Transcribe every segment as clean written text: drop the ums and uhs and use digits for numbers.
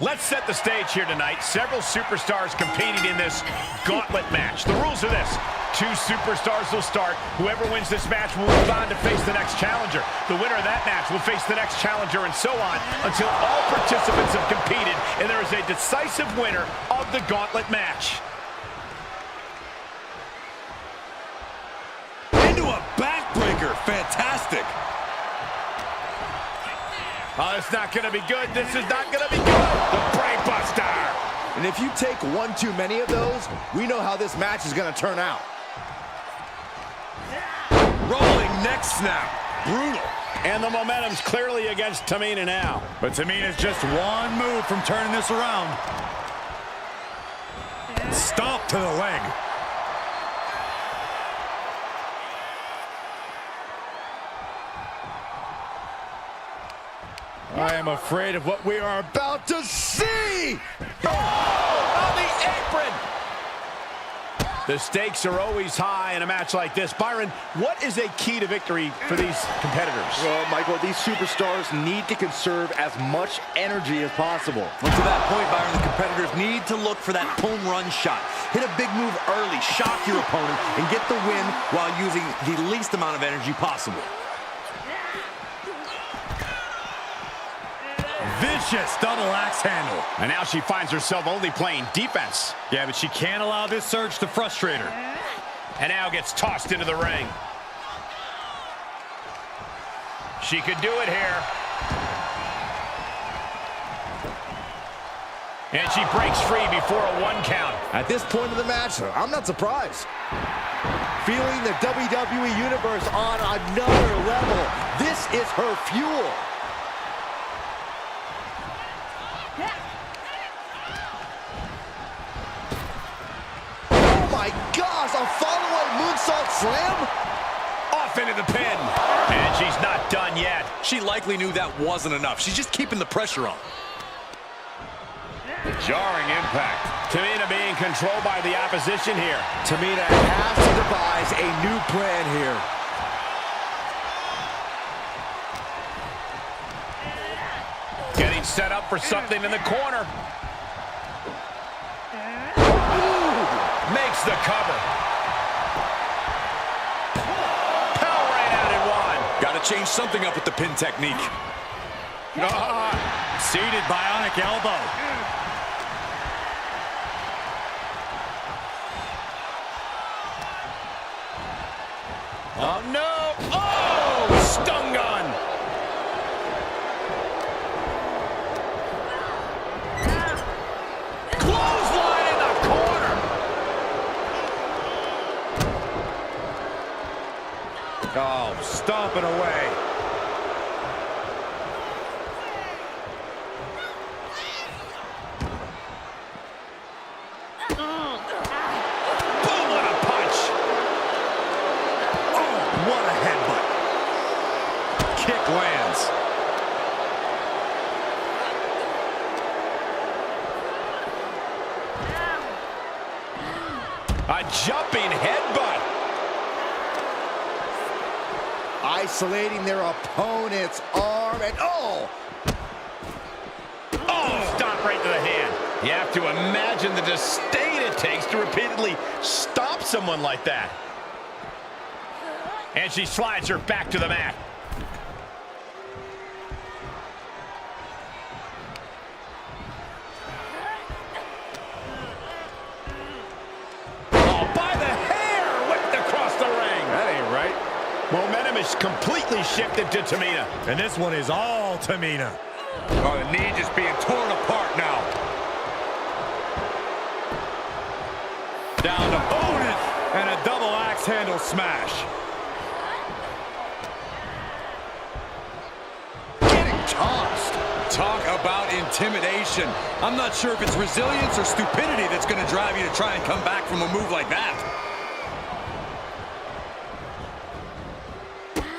Let's set the stage here tonight. Several superstars competing in this gauntlet match. The rules are this. 2 superstars will start. Whoever wins this match will move on to face the next challenger. The winner of that match will face the next challenger, and so on until all participants have competed and there is a decisive winner of the gauntlet match. Into a backbreaker. Fantastic. Oh, it's not going to be good. This is not going to be good. The Brain Buster. And if you take one too many of those, we know how this match is going to turn out. Rolling neck snap. Brutal. And the momentum's clearly against Tamina now. But Tamina's just one move from turning this around. Stomp to the leg. I am afraid of what we are about to see! Oh, on the apron! The stakes are always high in a match like this. Byron, what is a key to victory for these competitors? Well, Michael, these superstars need to conserve as much energy as possible. And to that point, Byron, the competitors need to look for that home run shot. Hit a big move early, shock your opponent, and get the win while using the least amount of energy possible. Vicious double axe handle. And now she finds herself only playing defense. Yeah, but she can't allow this surge to frustrate her. And now gets tossed into the ring. She could do it here. And she breaks free before a 1 count. At this point of the match, I'm not surprised. Feeling the WWE Universe on another level. This is her fuel. My gosh, a follow-up moonsault slam? Off into the pin. And she's not done yet. She likely knew that wasn't enough. She's just keeping the pressure on. Jarring impact. Tamina being controlled by the opposition here. Tamina has to devise a new plan here. Getting set up for something in the corner. Makes the cover. Power right out in 1. Got to change something up with the pin technique. Seated bionic elbow. Oh, no. Oh, stun gun. Clothesline in the corner. Oh, stomping away. Boom, what a punch. Oh, what a headbutt. Kick lands. A jumping headbutt. Isolating their opponent's arm, and oh! Oh, stomp right to the hand. You have to imagine the disdain it takes to repeatedly stomp someone like that. And she slides her back to the mat. Oh, by the hair, whipped across the ring. That ain't right. Momentum is completely shifted to Tamina. And this one is all Tamina. Oh, the knee just being torn apart now. Down to opponent. And a double axe handle smash. Getting tossed. Talk about intimidation. I'm not sure if it's resilience or stupidity that's going to drive you to try and come back from a move like that.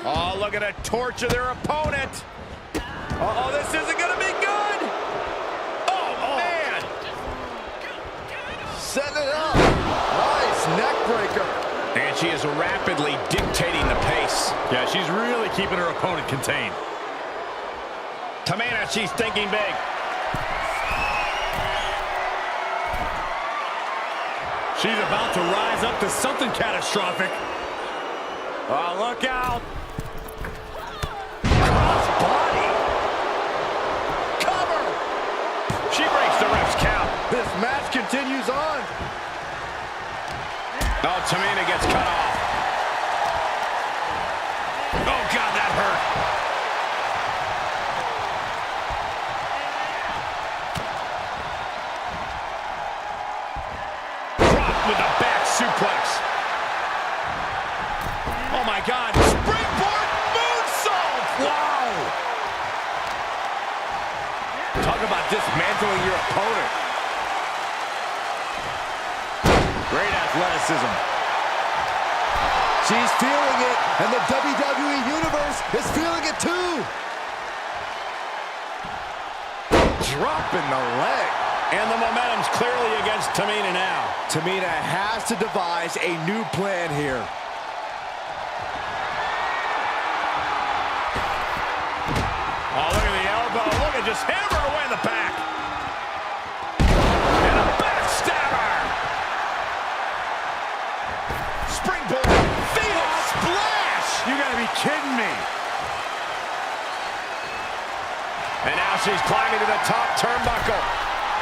Oh, look at her torture their opponent. Uh-oh, this isn't going to be good. Oh, man. Setting it up. Nice neck breaker. And she is rapidly dictating the pace. Yeah, she's really keeping her opponent contained. Tamina, she's thinking big. She's about to rise up to something catastrophic. Oh, look out. Cross body. Cover. She breaks the ref's count. This match continues on. Oh, Tamina gets cut off. Oh, God, that hurt. Dropped with a back suplex. Oh, my God. Springboard moonsault. Wow. Talk about dismantling your opponent. Great athleticism. She's feeling it, and the WWE Universe is feeling it too. Dropping the leg. And the momentum's clearly against Tamina now. Tamina has to devise a new plan here. Oh, look at the elbow. Look at just hammer away in the back. And a backstabber. Springboard. Phoenix splash. You gotta be kidding me. And now she's climbing to the top turnbuckle.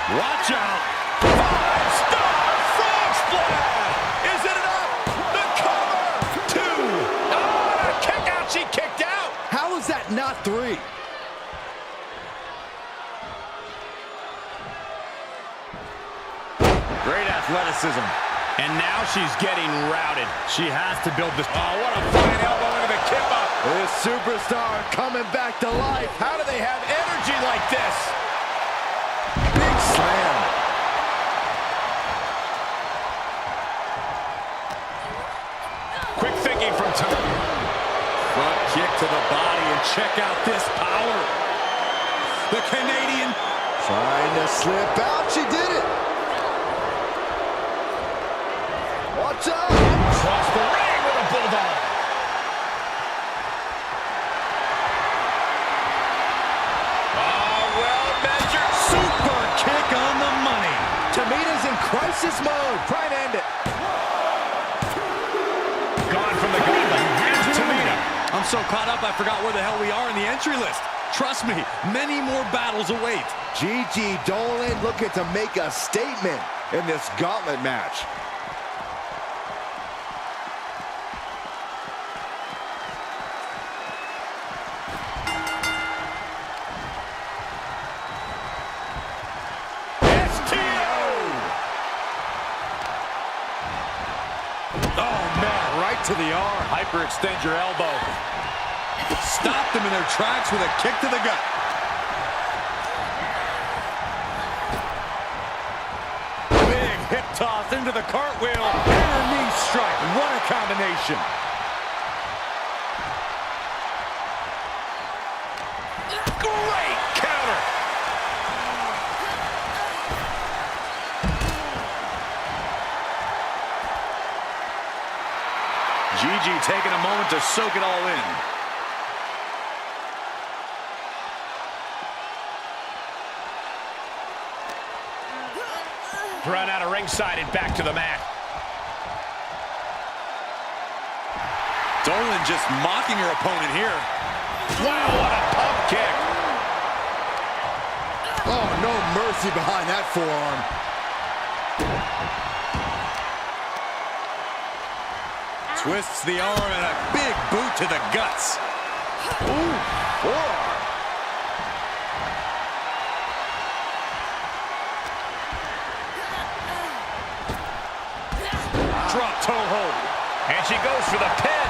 Watch out. 5-star frog splash. Is it enough? The cover. 2. Oh, and a kick out. She kicked out. How is that not 3? Great athleticism. And now she's getting routed. She has to build this. Oh, what a fine elbow into the kip up. This superstar coming back to life. How do they have energy like this? Big slam. Quick thinking from Tamina. Front kick to the body, and check out this power. The Canadian. Trying to slip out. She did it. Watch out. Cross the ring with a bulldog. Oh, well measured. Super kick on the money. Tamina's in crisis mode. Try and end it. Gone from the Gauntlet. And Tamina. I'm so caught up, I forgot where the hell we are in the entry list. Trust me, many more battles await. Gigi Dolan looking to make a statement in this Gauntlet match. To the arm. Hyperextend your elbow. Stop them in their tracks with a kick to the gut. Big hip toss into the cartwheel. And a knee strike. What a combination. Great counter. Gigi taking a moment to soak it all in. Run out of ringside and back to the mat. Dolan just mocking her opponent here. Wow, what a pump kick. Oh, no mercy behind that forearm. Twists the arm and a big boot to the guts. Ooh, forearm. Drop toe hold. And she goes for the pin.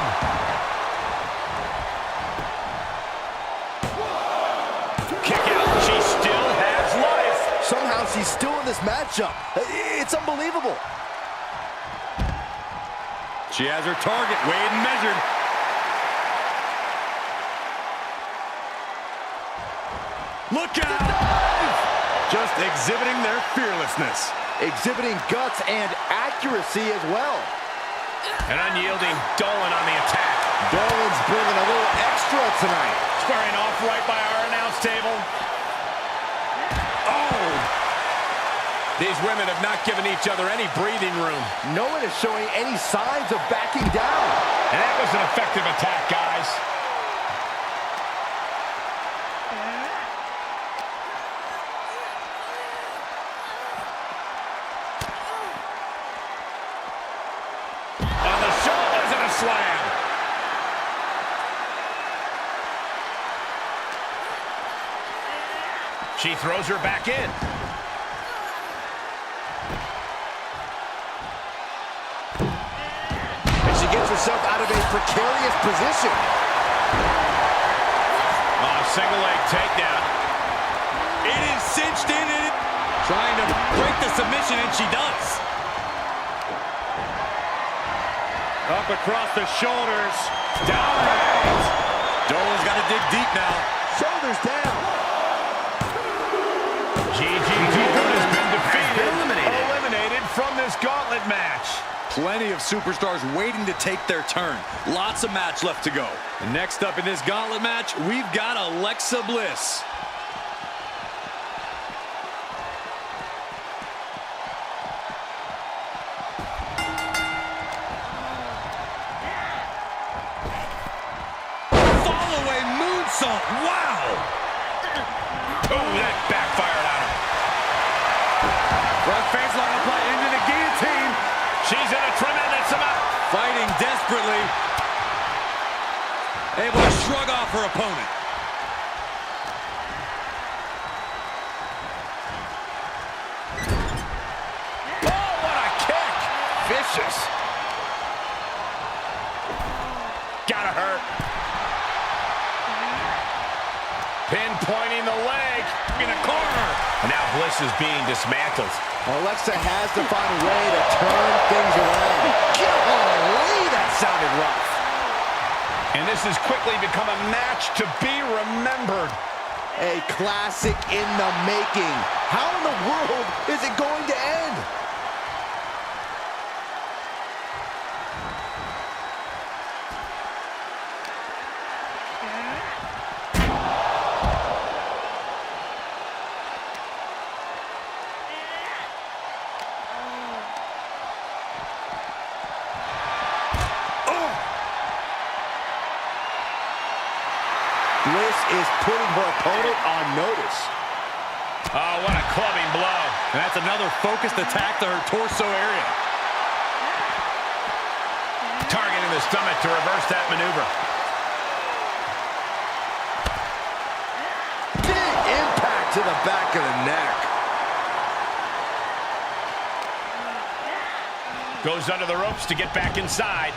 Kick out. She still has life. Somehow she's still in this matchup. It's unbelievable. She has her target weighed and measured. Look out! Just exhibiting their fearlessness. Exhibiting guts and accuracy as well. An unyielding Dolan on the attack. Dolan's bringing a little extra tonight. Squaring off right by our announce table. Oh! These women have not given each other any breathing room. No one is showing any signs of backing down. And that was an effective attack, guys. On the shoulders and a slam. She throws her back in. Gets herself out of a precarious position. Single leg takedown. It is cinched in and trying to break the submission, and she does. Up across the shoulders. Down hands. Dolan's got to dig deep now. Shoulders down. GGG has been defeated. Eliminated from this gauntlet match. Plenty of superstars waiting to take their turn. Lots of match left to go. And next up in this gauntlet match, we've got Alexa Bliss. Fall-away moonsault. Wow! Oh, that backfired on her. Front face line applied into the guillotine. She's in a tremendous amount. Fighting desperately. Able to shrug off her opponent. Oh, what a kick. Vicious. Gotta hurt. Pinpointing the leg in a corner. Now Bliss is being dismantled. Alexa has to find a way to turn things around. Golly, that sounded rough. And this has quickly become a match to be remembered. A classic in the making. How in the world is it going to end? Bliss is putting her opponent on notice. Oh, what a clubbing blow. And that's another focused attack to her torso area. Targeting the stomach to reverse that maneuver. Big impact to the back of the neck. Goes under the ropes to get back inside.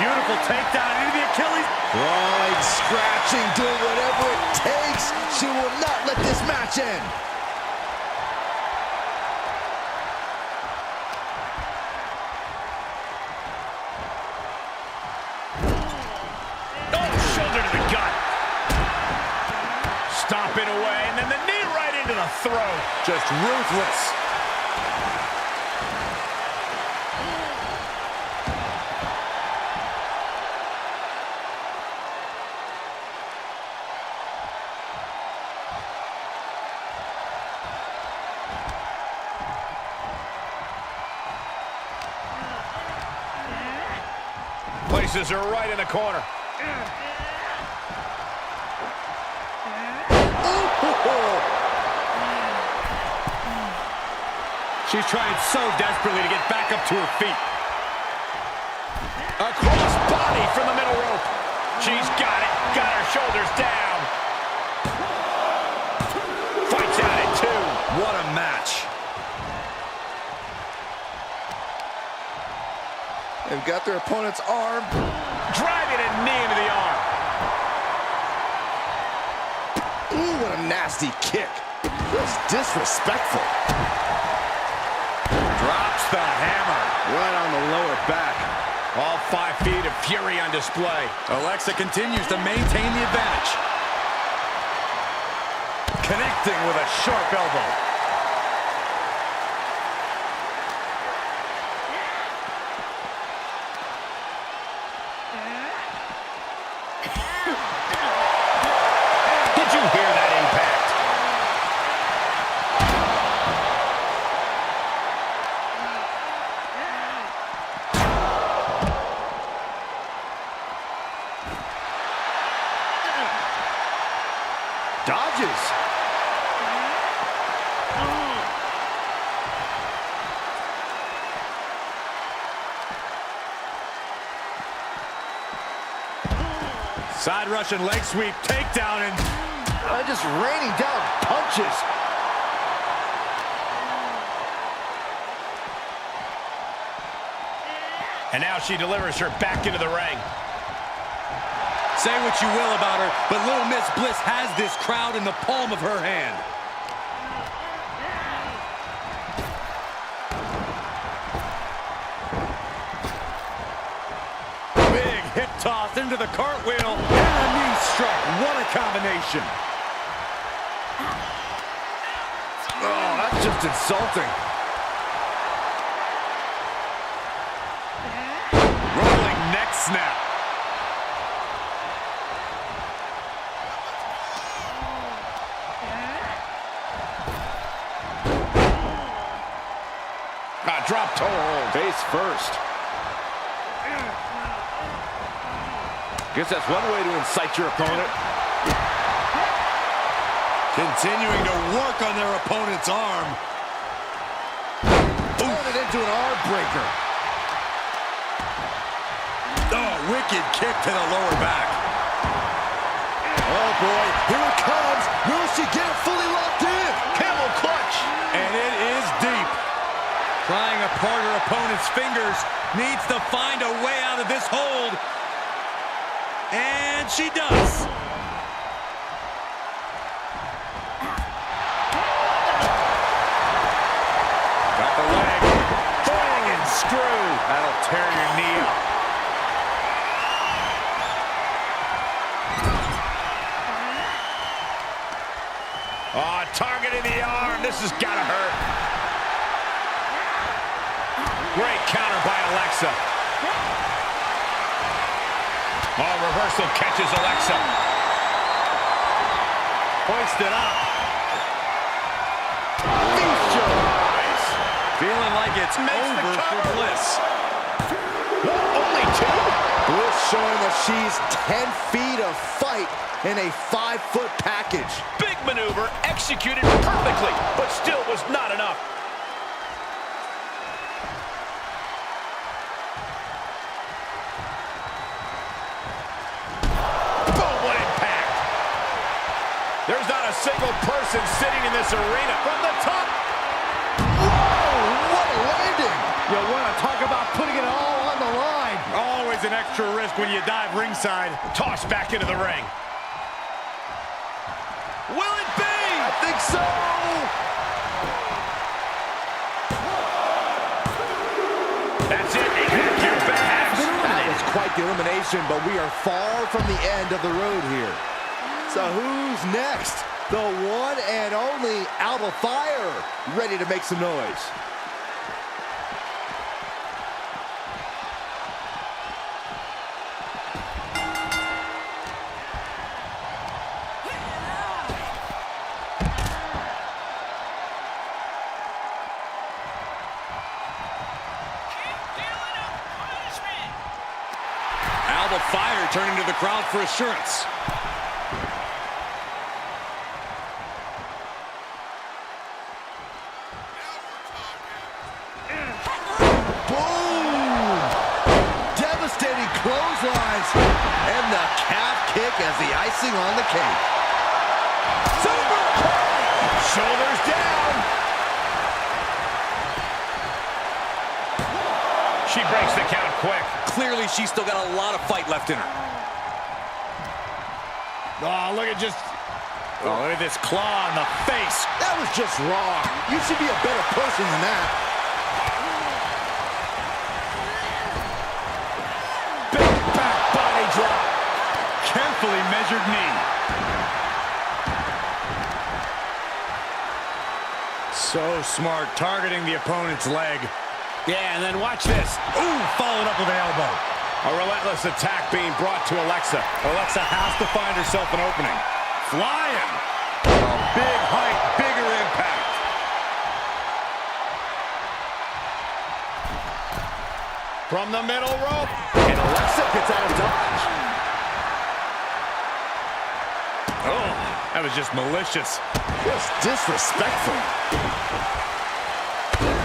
Beautiful takedown into the Achilles. Clawing, scratching, doing whatever it takes. She will not let this match end. Oh, shoulder to the gut. Stomping away, and then the knee right into the throat. Just ruthless. Places her right in the corner. She's trying so desperately to get back up to her feet. A cross body from the middle rope. She's got it. Got her shoulders down. Fights out at 2. What a match. They've got their opponent's arm. Driving a knee into the arm. Ooh, what a nasty kick. That's disrespectful. Drops the hammer. Right on the lower back. All 5 feet of fury on display. Alexa continues to maintain the advantage. Connecting with a sharp elbow. punches. Side Russian leg sweep, takedown, and Just raining down punches. And now she delivers her back into the ring. say what you will about her, but Little Miss Bliss has this crowd in the palm of her hand. Big hip toss into the cartwheel and a knee strike. What a combination. Oh, that's just insulting. Rolling neck snap. Drop toe hold. Face first. Guess that's one way to incite your opponent. Continuing to work on their opponent's arm. Turn it into an arm breaker. Oh, wicked kick to the lower back. Oh boy, here it comes. Will she get it fully locked in? Camel clutch. And it is deep. Prying apart her opponent's fingers, needs to find a way out of this hold. And she does. Got the leg. Bang and screw. That'll tear your knee up. Oh, targeting the arm. This has got to hurt. Great counter by Alexa. Oh, reversal catches Alexa. Hoisted up. Feast your eyes. Feeling like it's over for Bliss. Only two? Bliss showing that she's 10 feet of fight in a 5-foot package. Big maneuver, executed perfectly, but still was not enough. There's not a single person sitting in this arena. From the top. Whoa, what a landing. You want to talk about putting it all on the line. Always an extra risk when you dive ringside. Tossed back into the ring. Will it be? I think so. That's it. You're back. That was quite the elimination, but we are far from the end of the road here. So who's next? The one and only Alba Fire, ready to make some noise. Alba Fire turning to the crowd for assurance. And the calf kick as the icing on the cake. Super kick! Shoulders down. She breaks the count quick. Clearly, she's still got a lot of fight left in her. Oh, look at this claw in the face. That was just wrong. You should be a better person than that. Drop. Carefully measured knee. So smart, targeting the opponent's leg. Yeah, and then watch this. Ooh, followed up with an elbow. A relentless attack being brought to Alexa. Alexa has to find herself an opening. Flying. A big height, bigger impact. From the middle rope. And Alexa gets out of dodge. Oh. That was just malicious. Just disrespectful.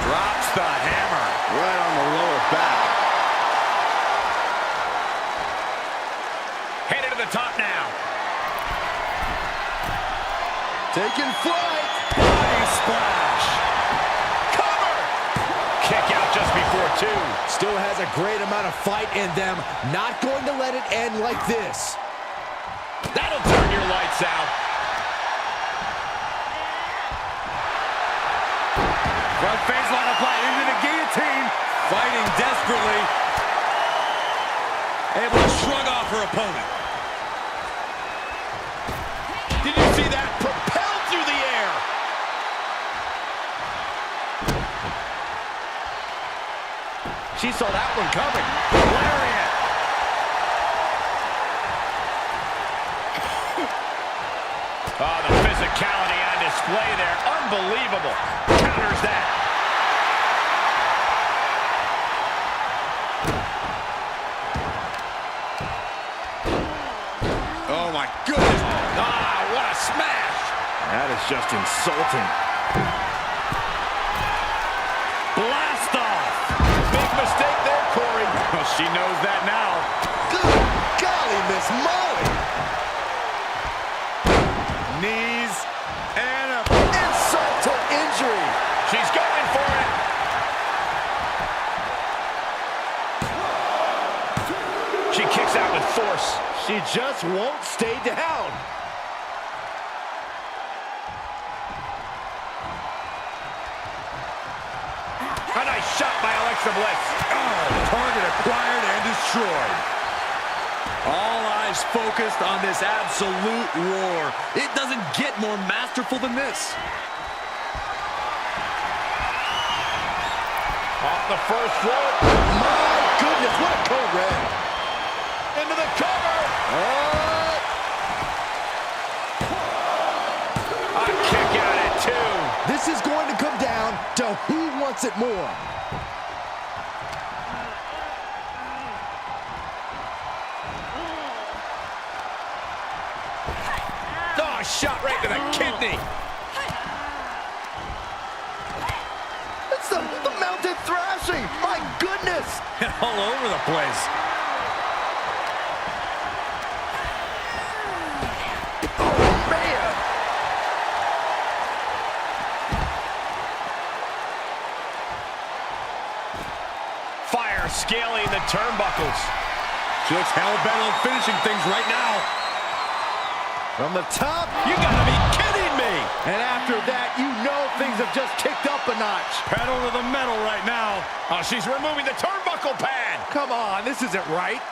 Drops the hammer. Right on the lower back. Headed to the top now. Taking flight. Body splash. Cover. Kick out just before 2. Still has a great amount of fight in them. Not going to let it end like this. That'll turn your lights out. Front face line applied into the guillotine. Fighting desperately. Able to shrug off her opponent. Did you see that? Propelled through the air. She saw that one coming. Lariat. Oh, the physicality on display there. Unbelievable. Counters that. Oh my goodness. Ah, what a smash. That is just insulting. Blast off. Big mistake there, Corey. Well, she knows that now. Good golly, Miss Molly. Knees and a... Insult to injury. She's going for it. She kicks out with force. She just won't stay down. A nice shot by Alexa Bliss. Oh, target acquired and destroyed. All eyes focused on this absolute war. It doesn't get more masterful than this. Off the first rope. My goodness, what a code red. Into the cover. A kick out at 2. This is going to come down to who wants it more. Oh, shot right to the kidney. It's the mounted thrashing. My goodness. All over the place. Oh, man. Fire scaling the turnbuckles. She looks hell-bent on finishing things right now. From the top. You gotta be kidding me. And after that, you know things have just kicked up a notch. Pedal to the metal right now. Oh, she's removing the turnbuckle pad. Come on, this isn't right.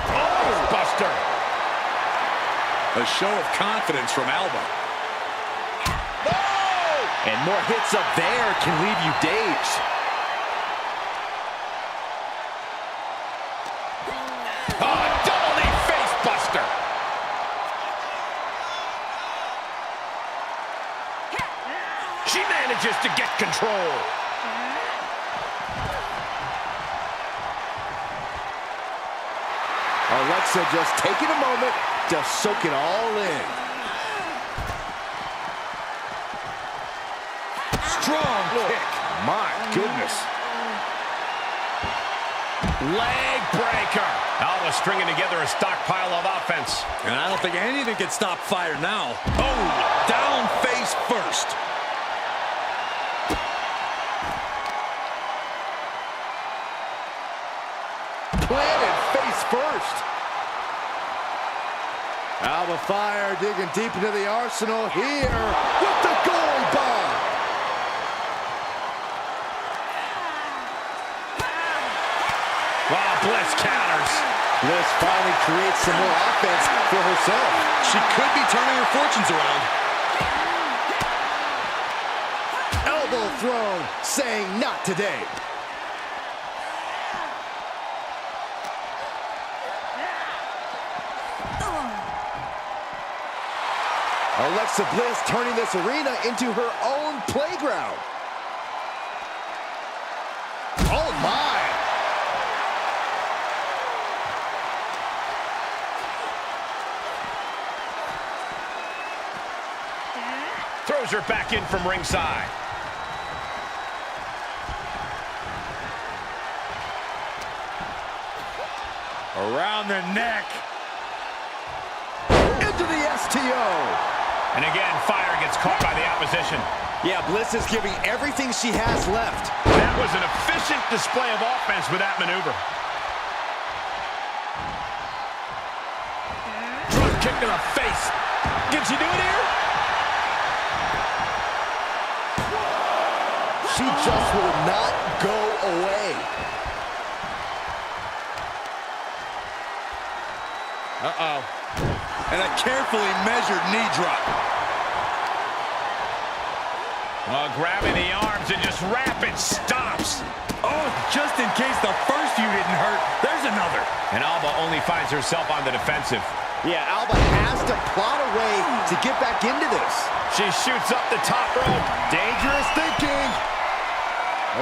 Oh, Buster. A show of confidence from Alba. Oh! And more hits up there can leave you dazed. Oh, a double knee face buster. She manages to get control. Alexa just taking a moment to soak it all in. Strong kick. My goodness. Leg breaker. Alba stringing together a stockpile of offense. And I don't think anything can stop Fire now. Oh, down face first. Planted face first. Alba Fire digging deep into the arsenal here with the gold bomb. Wow, Bliss counters. Bliss finally creates some more offense for herself. She could be turning her fortunes around. Elbow thrown, saying not today. Alexa Bliss turning this arena into her own playground. Oh my! Throws her back in from ringside. Around the neck. Into the STO. And again, Fire gets caught by the opposition. Yeah, Bliss is giving everything she has left. That was an efficient display of offense with that maneuver. Drop kick to the face. Can she do it here? She just will not go away. Uh-oh. And a carefully measured knee drop. Grabbing the arms and just rapid stops. Oh, just in case the first few didn't hurt, there's another. And Alba only finds herself on the defensive. Yeah, Alba has to plot a way to get back into this. She shoots up the top rope. Dangerous thinking.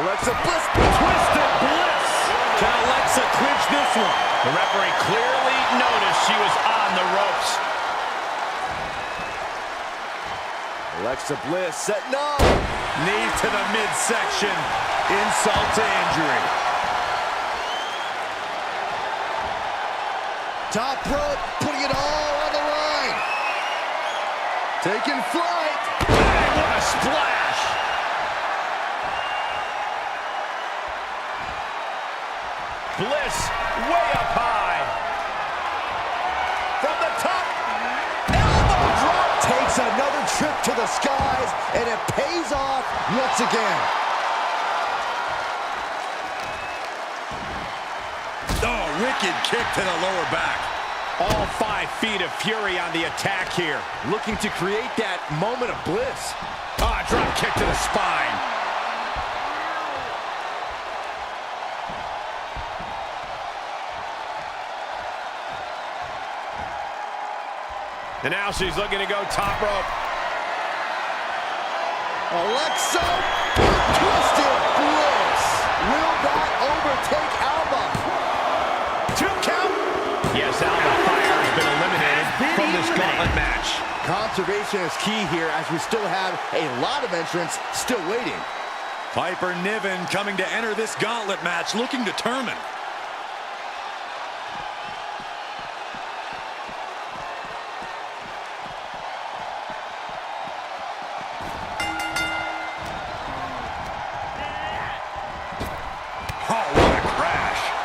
Alexa Bliss. Twisted Bliss. Can Alexa clinch this one? The referee clearly noticed she was on the ropes. Alexa Bliss setting up. Knees to the midsection. Insult to injury. Top rope, putting it all on the line. Taking flight. Bang, what a splash. Bliss way up high. From the top. Elbow drop. Takes another trip to the skies, and it pays off once again. Oh, wicked kick to the lower back. All 5 feet of fury on the attack here. Looking to create that moment of bliss. Drop kick to the spine. And now she's looking to go top rope. Alexa, twisted Bliss. Will that overtake Alba? 2 count. Yes, Alba Fire has been eliminated from this gauntlet match. Conservation is key here as we still have a lot of entrants still waiting. Piper Niven coming to enter this gauntlet match looking determined.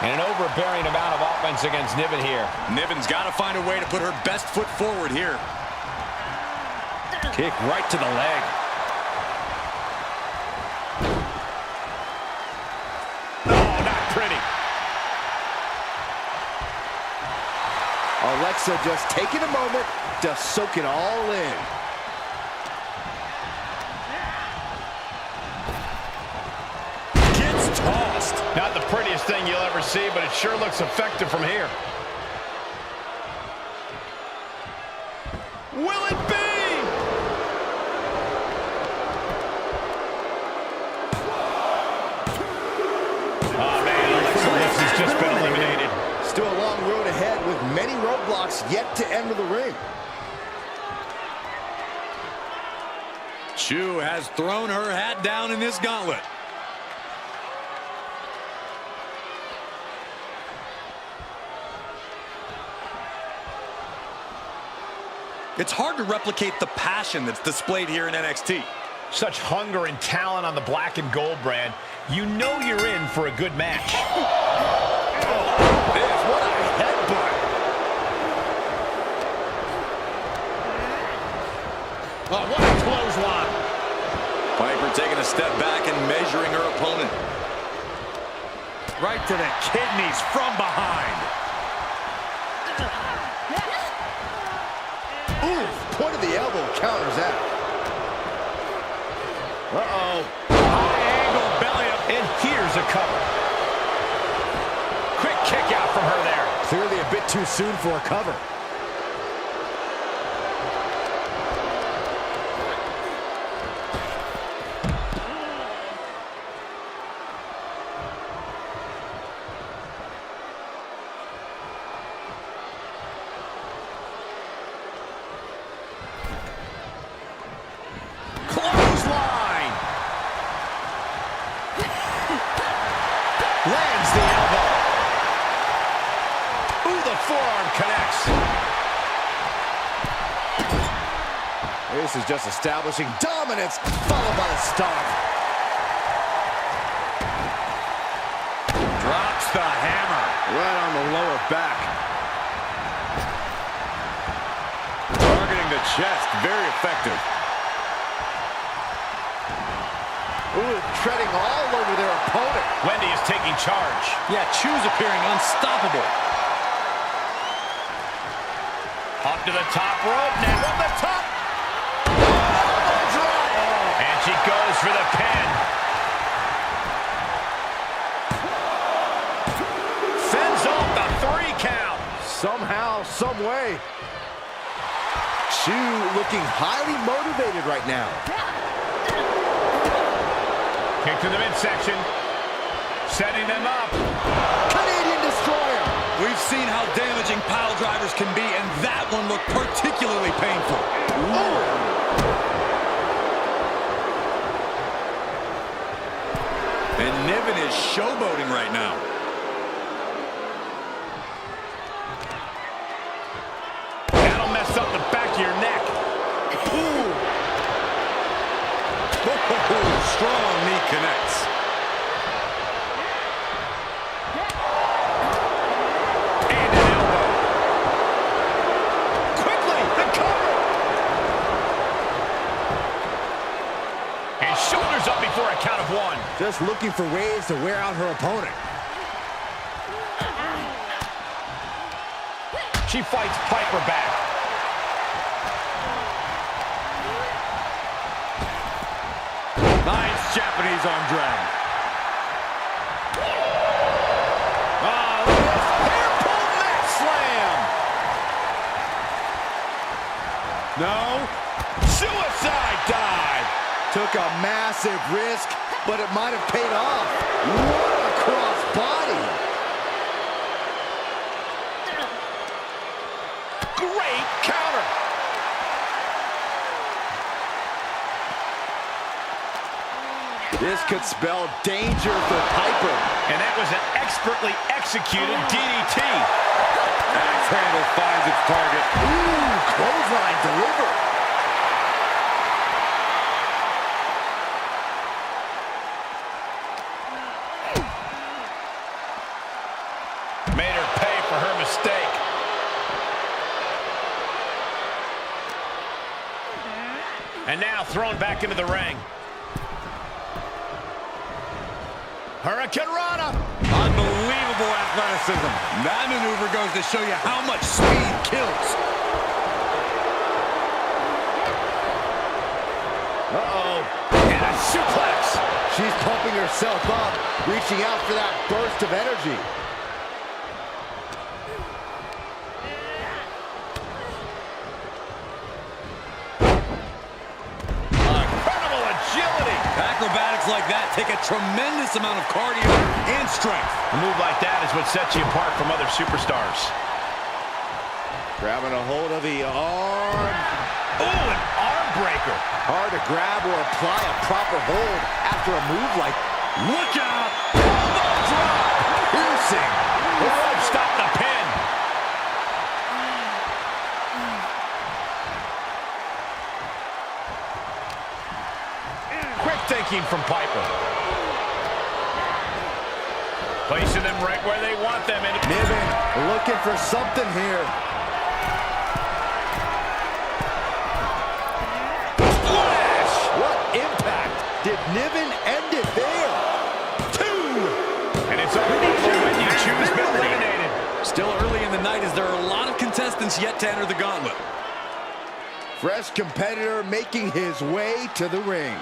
And an overbearing amount of offense against Niven here. Niven's got to find a way to put her best foot forward here. Kick right to the leg. Oh, not pretty. Alexa just taking a moment to soak it all in. Tossed. Not the prettiest thing you'll ever see, but it sure looks effective from here. Will it be? Oh, man, Bliss has just been eliminated. Still a long road ahead with many roadblocks yet to enter the ring. Chu has thrown her hat down in this gauntlet. It's hard to replicate the passion that's displayed here in NXT. Such hunger and talent on the black and gold brand. You know you're in for a good match. What a headbutt. Oh, what a clothesline. Piper taking a step back and measuring her opponent. Right to the kidneys from behind. Ooh, point of the elbow counters that. Uh-oh. High angle belly up, and here's a cover. Quick kick out from her there. Clearly a bit too soon for a cover. forearm connects. This is just establishing dominance, followed by the stomp. Drops the hammer. Right on the lower back. Targeting the chest. Very effective. Ooh, treading all over their opponent. Wendy is taking charge. Yeah, Chu's appearing unstoppable. Up to the top rope now. From the top. And she goes for the pin. Fends off the 3 count. Somehow, some way. Chu looking highly motivated right now. Kick to the midsection. Setting them up. Canadian Destroyer. We've seen how damaging pile drivers can be, and that one looked particularly painful. Ooh. And Niven is showboating right now. That'll mess up the back of your neck. Ooh. Strong knee connects. And an elbow. Quickly, the cover. And shoulders up before a count of 1. Just looking for ways to wear out her opponent. She fights Piper back. Nice Japanese arm drag. Oh, look at this hair pull mat slam. No. Suicide dive. Took a massive risk, but it might have paid off. What a cross body. Great counter. This could spell danger for Piper. And that was an expertly executed DDT. Axe handle finds its target. Ooh, clothesline delivered. Made her pay for her mistake. And now thrown back into the ring. Hurricane Rana. Unbelievable athleticism. That maneuver goes to show you how much speed kills. Uh-oh. And a suplex. She's pumping herself up, reaching out for that burst of energy. Incredible agility. Acrobatics like that take a tremendous amount of cardio and strength. A move like that is what sets you apart from other superstars. Grabbing a hold of the arm. Ooh, an arm breaker. Hard to grab or apply a proper hold after a move like. Look out! Elbow drop. Piercing. The rope stopped the pin. Quick thinking from Piper. Placing them right where they want them. And Niven looking for something here. Splash! What impact? Did Niven end it there? 2! And it's over when you choose been eliminated. Still early in the night as there are a lot of contestants yet to enter the gauntlet. Fresh competitor making his way to the ring.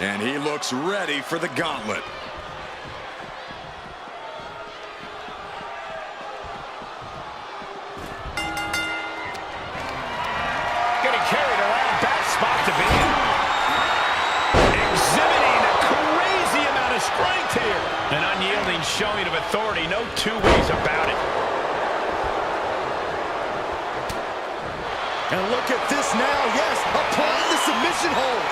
And he looks ready for the gauntlet. Getting carried around, bad spot to be in. Exhibiting a crazy amount of strength here. An unyielding showing of authority, no two ways about it. And look at this now, yes, applying the submission hold.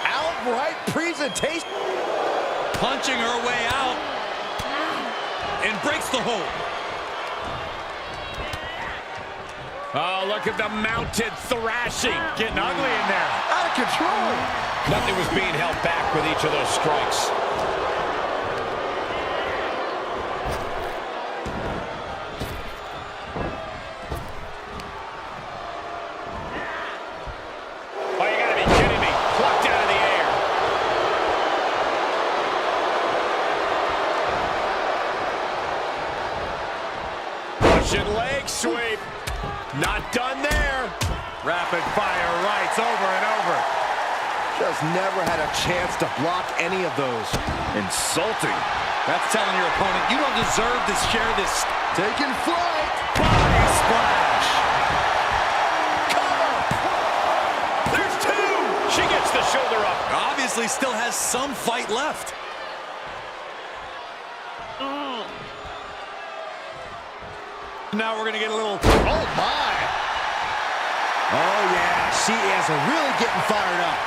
Outright presentation. Punching her way out. and breaks the hold. Oh, look at the mounted thrashing. Getting ugly in there. Out of control. Nothing was being held back with each of those strikes. Oh, you gotta be kidding me. Plucked out of the air. Russian leg sweep. Not done there. Rapid fire rights over and over. Just never had a chance to block any of those. Insulting. That's telling your opponent you don't deserve to share this. Taking flight. Body splash. There's two. She gets the shoulder up. Obviously still has some fight left. Now we're going to get a little... Oh, my. Oh, yeah. She is really getting fired up.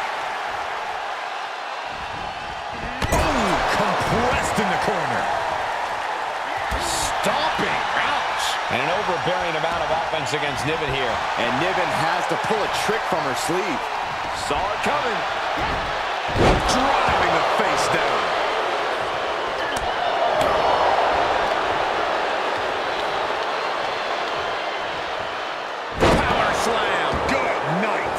Ooh, compressed in the corner. Stomping. Ouch. And an overbearing amount of offense against Niven here. And Niven has to pull a trick from her sleeve. Saw it coming. Driving the face down. Power slam. Good night.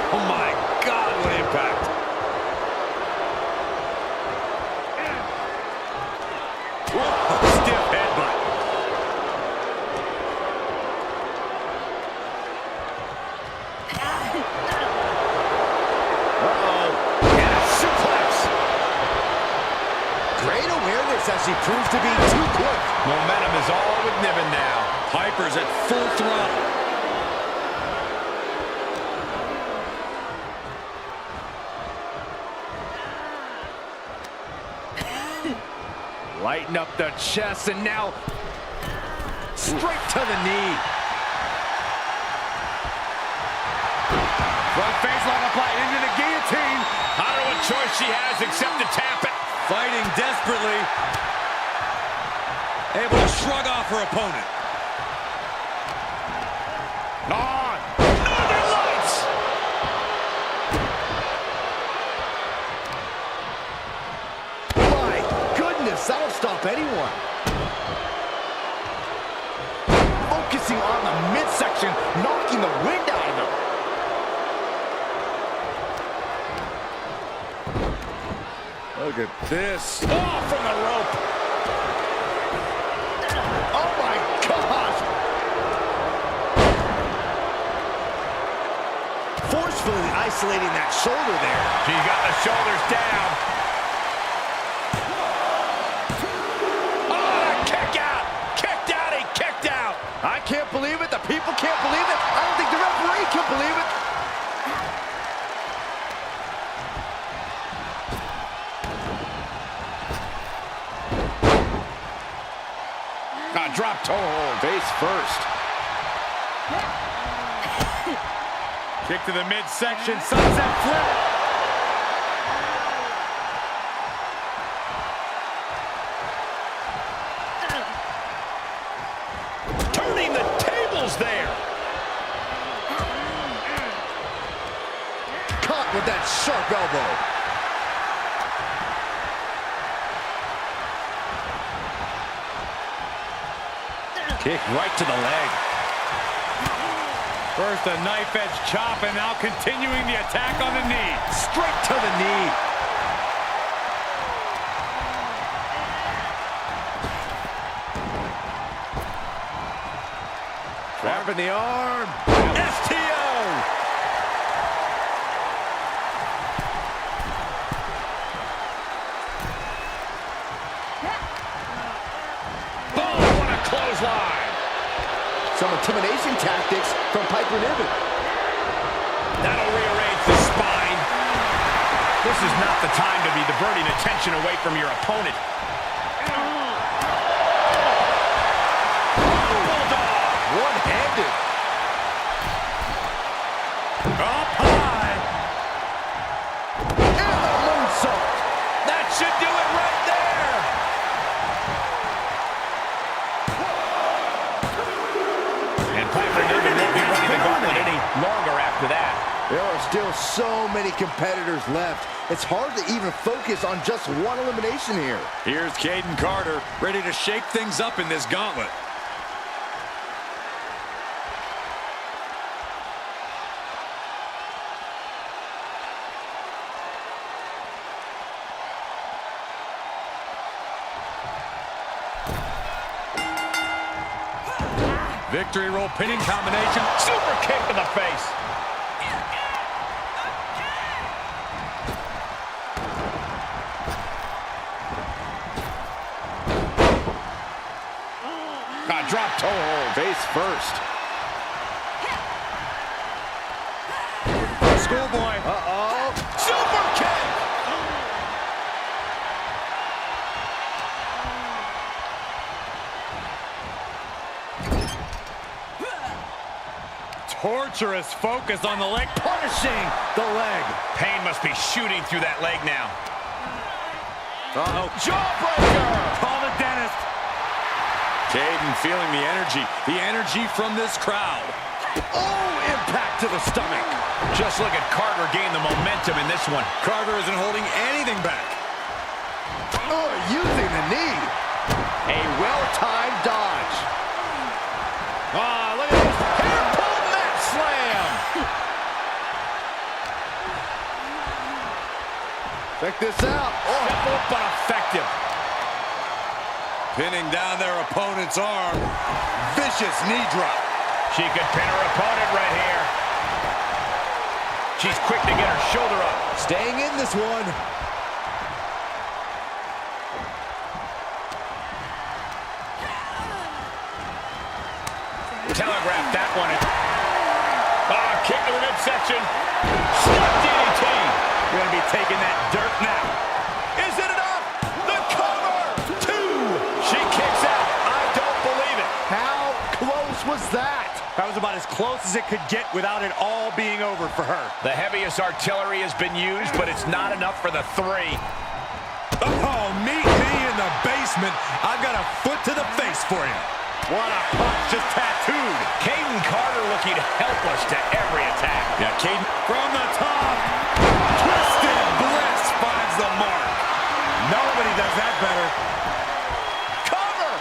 Oh my God, what impact. Stiff headbutt. And a suplex. Great awareness as she proves to be too quick. Momentum is all with Niven now. Piper's at full throttle. Lighten up the chest and now straight to the knee. Front face lock applied into the guillotine. I don't know what choice she has except to tap it. Fighting desperately. Able to shrug off her opponent. On. Northern Lights. My goodness, that'll stop anyone. Focusing on the midsection, knocking the wind out of them. Look at this. Oh, from the rope. Oh my gosh! Forcefully isolating that shoulder there. She's got the shoulders down. Oh, kick out. Kicked out. He kicked out. I can't believe it. The people can't believe it. I don't think the referee can believe it. Drop toe hold. Face first. Kick to the midsection. Sunset flip. Turning the tables there. Caught with that sharp elbow. Kick right to the leg. First a knife edge chop and now continuing the attack on the knee. Straight to the knee. Trapping the arm. STO. Boom, what a clothesline. Some intimidation tactics from Piper Niven. That'll rearrange the spine. This is not the time to be diverting attention away from your opponent. Bulldog. One-handed. Up high. And the moonsault. That should do it There are still so many competitors left. It's hard to even focus on just one elimination here. Here's Caden Carter, ready to shake things up in this gauntlet. Victory roll pinning combination. Super kick to the face. Drop toe hold. Face first. Schoolboy. Uh-oh. Super kick. Torturous focus on the leg, punishing the leg. Pain must be shooting through that leg now. Uh-oh. Jawbreaker. Call the dentist. Caden feeling the energy from this crowd. Oh, impact to the stomach. Just look at Carter gain the momentum in this one. Carter isn't holding anything back. Oh, using the knee. A well-timed dodge. Ah, look at this. Hair pull mat slam. Check this out. Simple but effective. Pinning down their opponent's arm. Vicious knee drop. She could pin her opponent right here. She's quick to get her shoulder up. Staying in this one. Telegraphed that one. Kick to the midsection. Slip DDT. We're going to be taking that dirt now. Is it enough? The cover. 2. She kicks out. I don't believe it. How close was that? That was about as close as it could get without it all being over for her. The heaviest artillery has been used, but it's not enough for the 3. Oh, meet me in the basement. I've got a foot to the face for you. What a punch, just tattooed. Caden Carter looking helpless to every attack. Yeah, Caden from the top. Twisted Bliss finds the mark. Nobody does that better. Cover!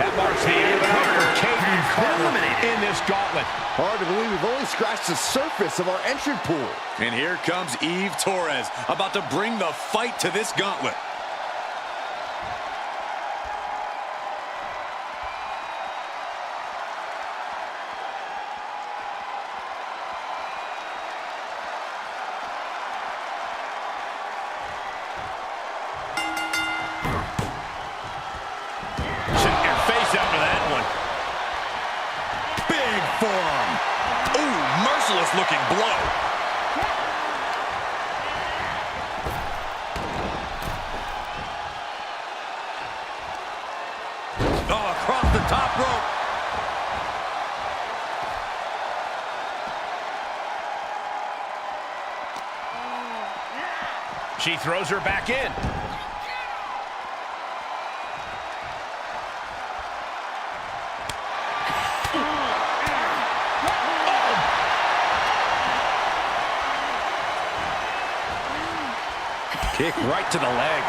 That marks the end for Caden Carter in this gauntlet. Hard to believe we've only scratched the surface of our entrant pool. And here comes Eve Torres, about to bring the fight to this gauntlet. Forearm. Ooh, merciless looking blow. Oh, across the top rope. She throws her back in. Kick right to the leg.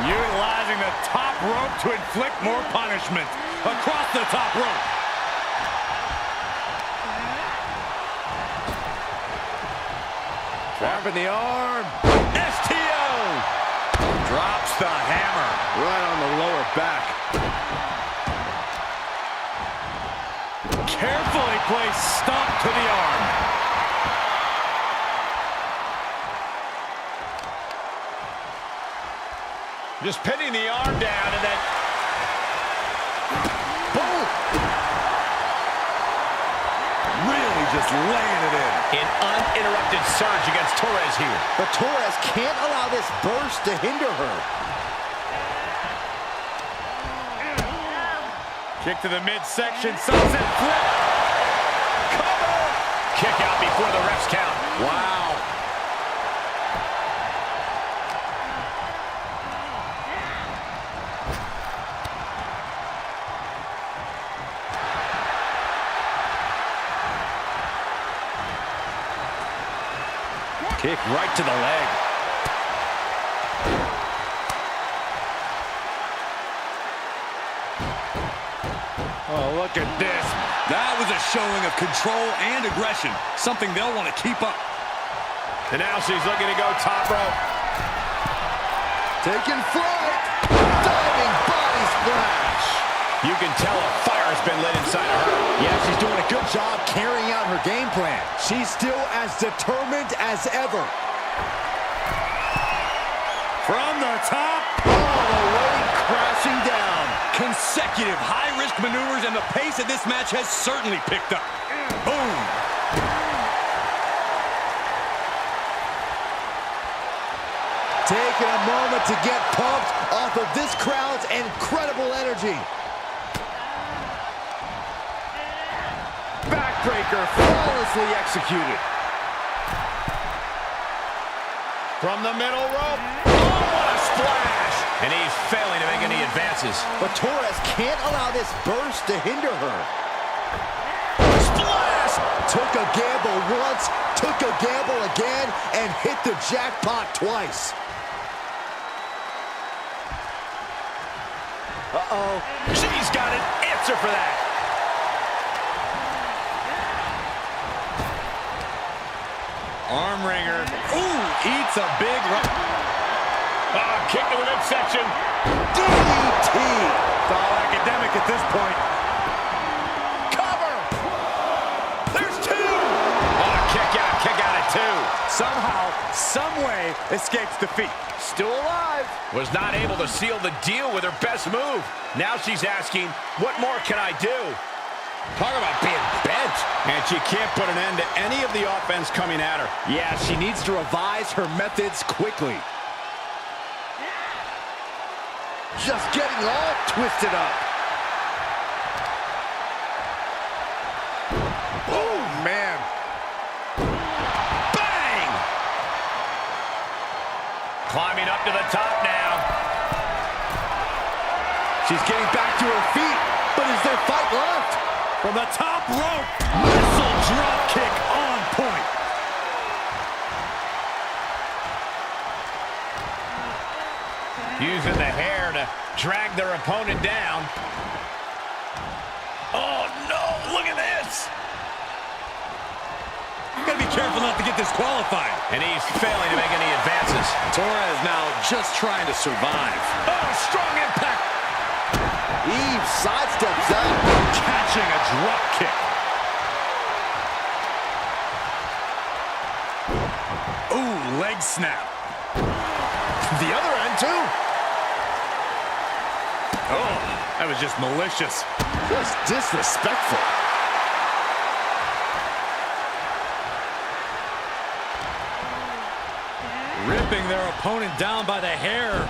Utilizing the top rope to inflict more punishment. Across the top rope. Trapping the arm. STO! Drops the hammer. Right on the lower back. Carefully placed stomp to the arm. Just pinning the arm down and then... Boom! Really just laying it in. An uninterrupted surge against Torres here. But Torres can't allow this burst to hinder her. Kick to the midsection, sunset flip. Cover! Kick out before the refs count. Wow. Kick right to the leg. Oh, look at this. That was a showing of control and aggression, something they'll want to keep up. And now she's looking to go top rope. Taking flight. Diving body splash. You can tell a fire's been lit inside of her. Yeah, she's doing a good job carrying out her game plan. She's still as determined as ever. From the top. All the way crashing down. Consecutive high-risk maneuvers, and the pace of this match has certainly picked up. Boom. Taking a moment to get pumped off of this crowd's incredible energy. Backbreaker flawlessly executed. From the middle rope. Oh, what a splash! And he's failing to make any advances. But Torres can't allow this burst to hinder her. Splash! Took a gamble once, took a gamble again, and hit the jackpot twice. Uh-oh. She's got an answer for that. Arm wringer. Ooh, eats a big right. Kick to the midsection. DDT. All academic at this point. Cover. There's two. Kick out at two. Somehow, some way, escapes defeat. Still alive. Was not able to seal the deal with her best move. Now she's asking, what more can I do? Talk about being bent. And she can't put an end to any of the offense coming at her. Yeah, she needs to revise her methods quickly. Just getting all twisted up. Oh, man. Bang! Climbing up to the top now. She's getting back to her feet, but is there fight left? From the top rope, missile drop kick on point. Using the hair to drag their opponent down. Oh, no, look at this. You gotta be careful not to get disqualified. And he's failing to make any advances. Torres now just trying to survive. Oh, strong impact. Eve sidesteps out. Catching a drop kick. Ooh, leg snap. The other end, too. Oh, that was just malicious. Just disrespectful. Ripping their opponent down by the hair.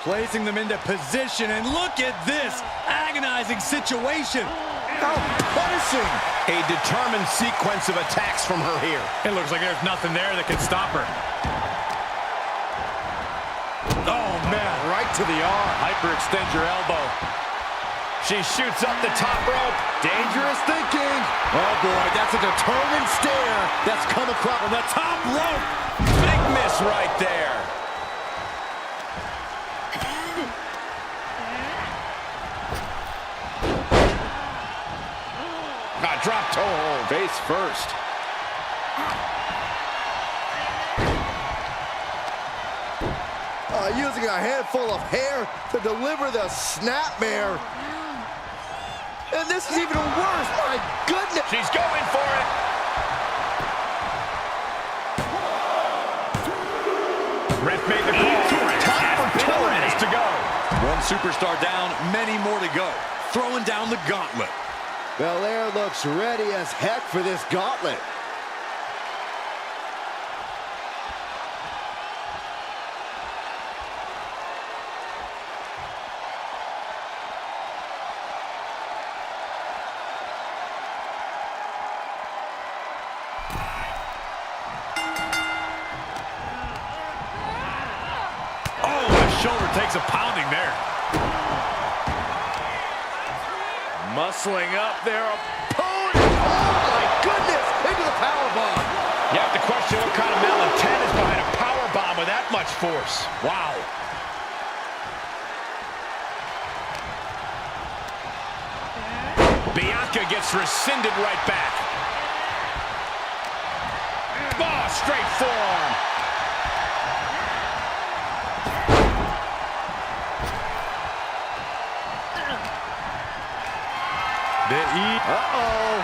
Placing them into position, and look at this agonizing situation. How punishing. A determined sequence of attacks from her here. It looks like there's nothing there that can stop her. Oh, man, right to the arm. Hyperextend your elbow. She shoots up the top rope. Dangerous thinking. Oh, boy, that's a determined stare that's come across From the top rope. Big miss right there. Drop toe hold. face first. Using a handful of hair to deliver the snapmare. And this is even worse. My goodness. She's going for it. Ref made the call. Time for Torres to go. One superstar down, many more to go. Throwing down the gauntlet. Belair looks ready as heck for this gauntlet. Oh, the shoulder takes a pounding there. Muscling up their opponent. Oh, my goodness. Into the powerbomb. You have to question imagine what kind of malintent is behind a power bomb with that much force. Wow. Bianca gets rescinded right back. Oh, straight forearm. Uh-oh.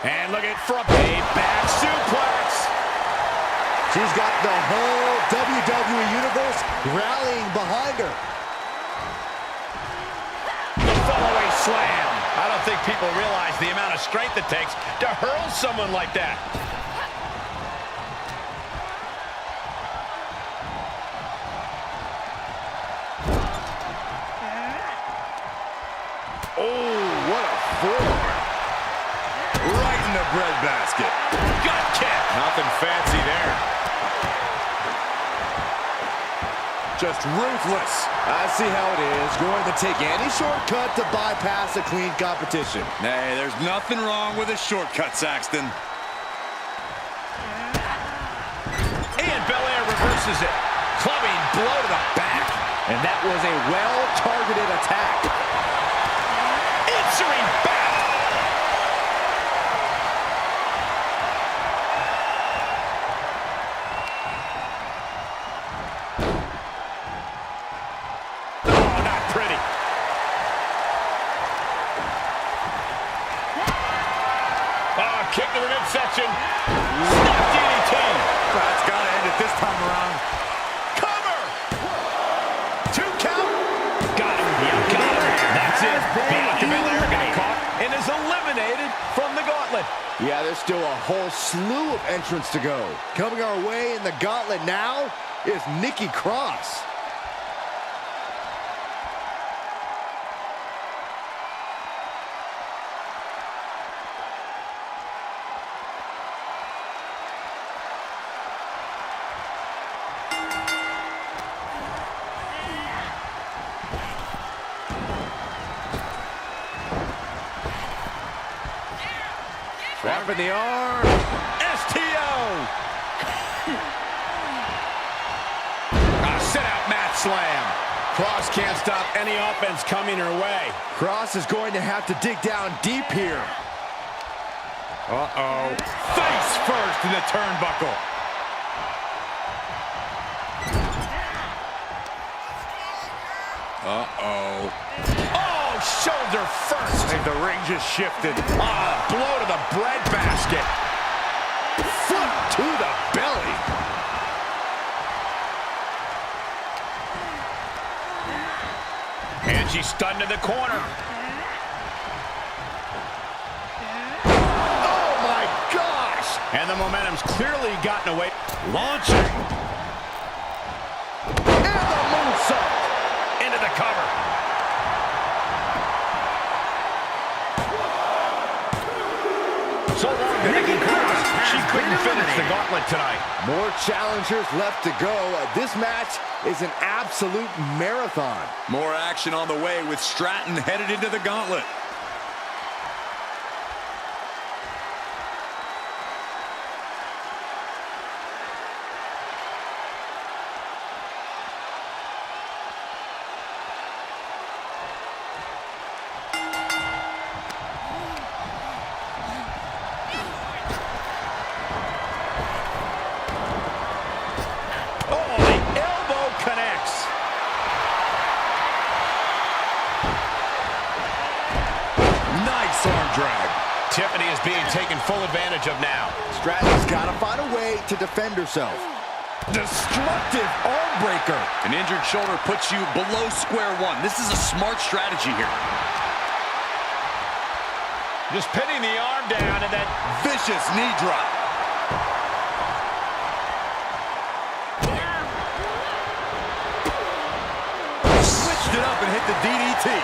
And look at from a back suplex. She's got the whole WWE Universe rallying behind her. The fallaway slam. I don't think people realize the amount of strength it takes to hurl someone like that. Oh, what a forearm. Right in the breadbasket. Gut kick. Nothing fancy there. Just ruthless. I see how it is. Going to take any shortcut to bypass a clean competition. Hey, there's nothing wrong with a shortcut, Saxton. And Belair reverses it. Clubbing blow to the back. And that was a well-targeted attack. Answering back. Oh, not pretty. Oh, kick to the midsection. Snap DDT. That's got to end it this time around. Cover. 2 count. Got him. Yeah, got him. That's it. Bianca Belair got caught and is eliminated from the Gauntlet. Yeah, there's still a whole slew of entrants to go. Coming our way in the Gauntlet now is Nikki Cross. Wrapping the arm. STO. Sit-out mat slam. Cross can't stop any offense coming her way. Cross is going to have to dig down deep here. Uh-oh. Face first in the turnbuckle. Uh-oh. Oh, shoulder first. I think the ring just shifted. Ah, blow to the breadbasket. Foot to the belly. And she's stunned in the corner. Oh, my gosh! And the momentum's clearly gotten away. Launching. And the moonsault. Into the cover. So long to Nikki Cross. She couldn't finish the Gauntlet tonight. More challengers left to go. This match is an absolute marathon. More action on the way with Stratton headed into the Gauntlet. Drag. Tiffany is being taken full advantage of now. Stratton's got to find a way to defend herself. Destructive arm breaker. An injured shoulder puts you below square one. This is a smart strategy here. Just pinning the arm down and then vicious knee drop. Switched it up and hit the DDT.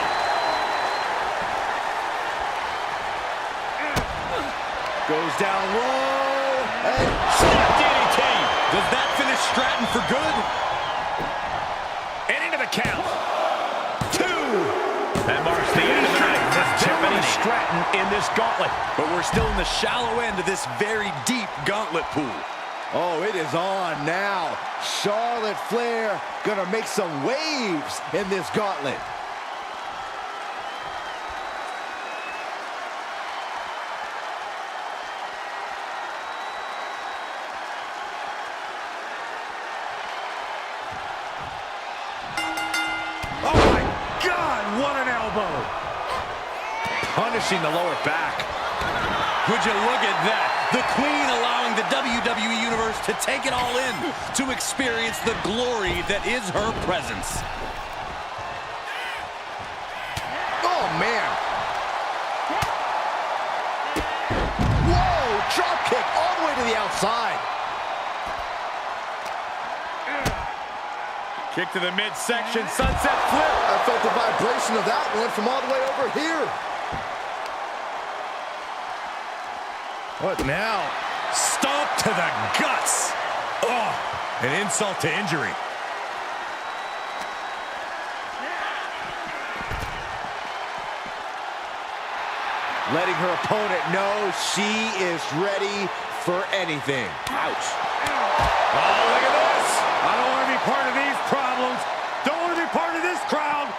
Goes down low, and snap DDT. Does that finish Stratton for good? And into the count. 2. That marks the end of the night for Tiffany Stratton in this gauntlet. But we're still in the shallow end of this very deep gauntlet pool. Oh, it is on now. Charlotte Flair gonna make some waves in this gauntlet. Oh my God, what an elbow! Punishing the lower back. Would you look at that? The Queen allowing the WWE Universe to take it all in, to experience the glory that is her presence. Oh, man. Whoa, drop kick all the way to the outside. Kick to the midsection, sunset flip. I felt the vibration of that one from all the way over here. What now? Stomp to the guts. Oh, an insult to injury. Letting her opponent know she is ready for anything. Ouch. Oh, look at this. I don't want to be part of these problems. Don't want to be part of this crowd.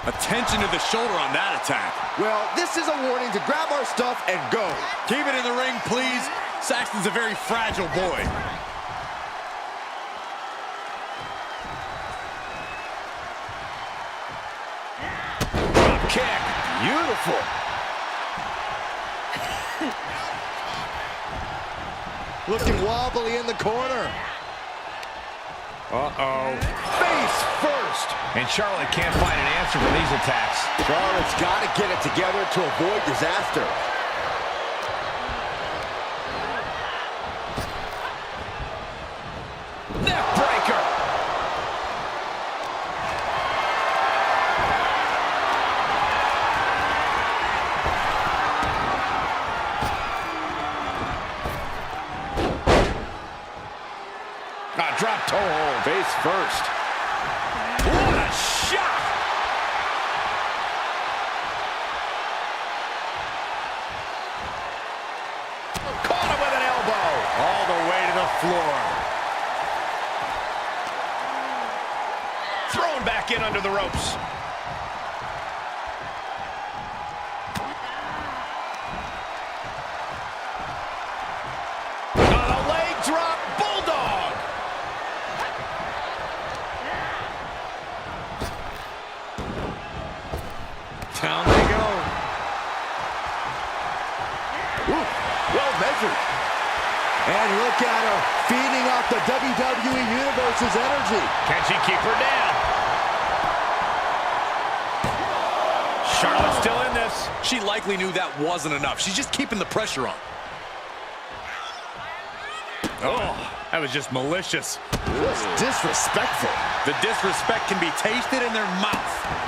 Attention to the shoulder on that attack. Well, this is a warning to grab our stuff and go. Keep it in the ring, please. Saxton's a very fragile boy. Drop kick. Beautiful. Looking wobbly in the corner. Uh-oh. Face first. And Charlotte can't find an answer for these attacks. Charlotte's got to get it together to avoid disaster. Neck breaker. Drop toe hold. Face first. What a shot! Caught him with an elbow. All the way to the floor. Thrown back in under the ropes. On a leg drop, bulldog. Down they go. Ooh, well measured. And look at her, feeding off the WWE Universe's energy. Can she keep her down? Charlotte's still in this. She likely knew that wasn't enough. She's just keeping the pressure on. Oh, that was just malicious. Just disrespectful. The disrespect can be tasted in their mouth.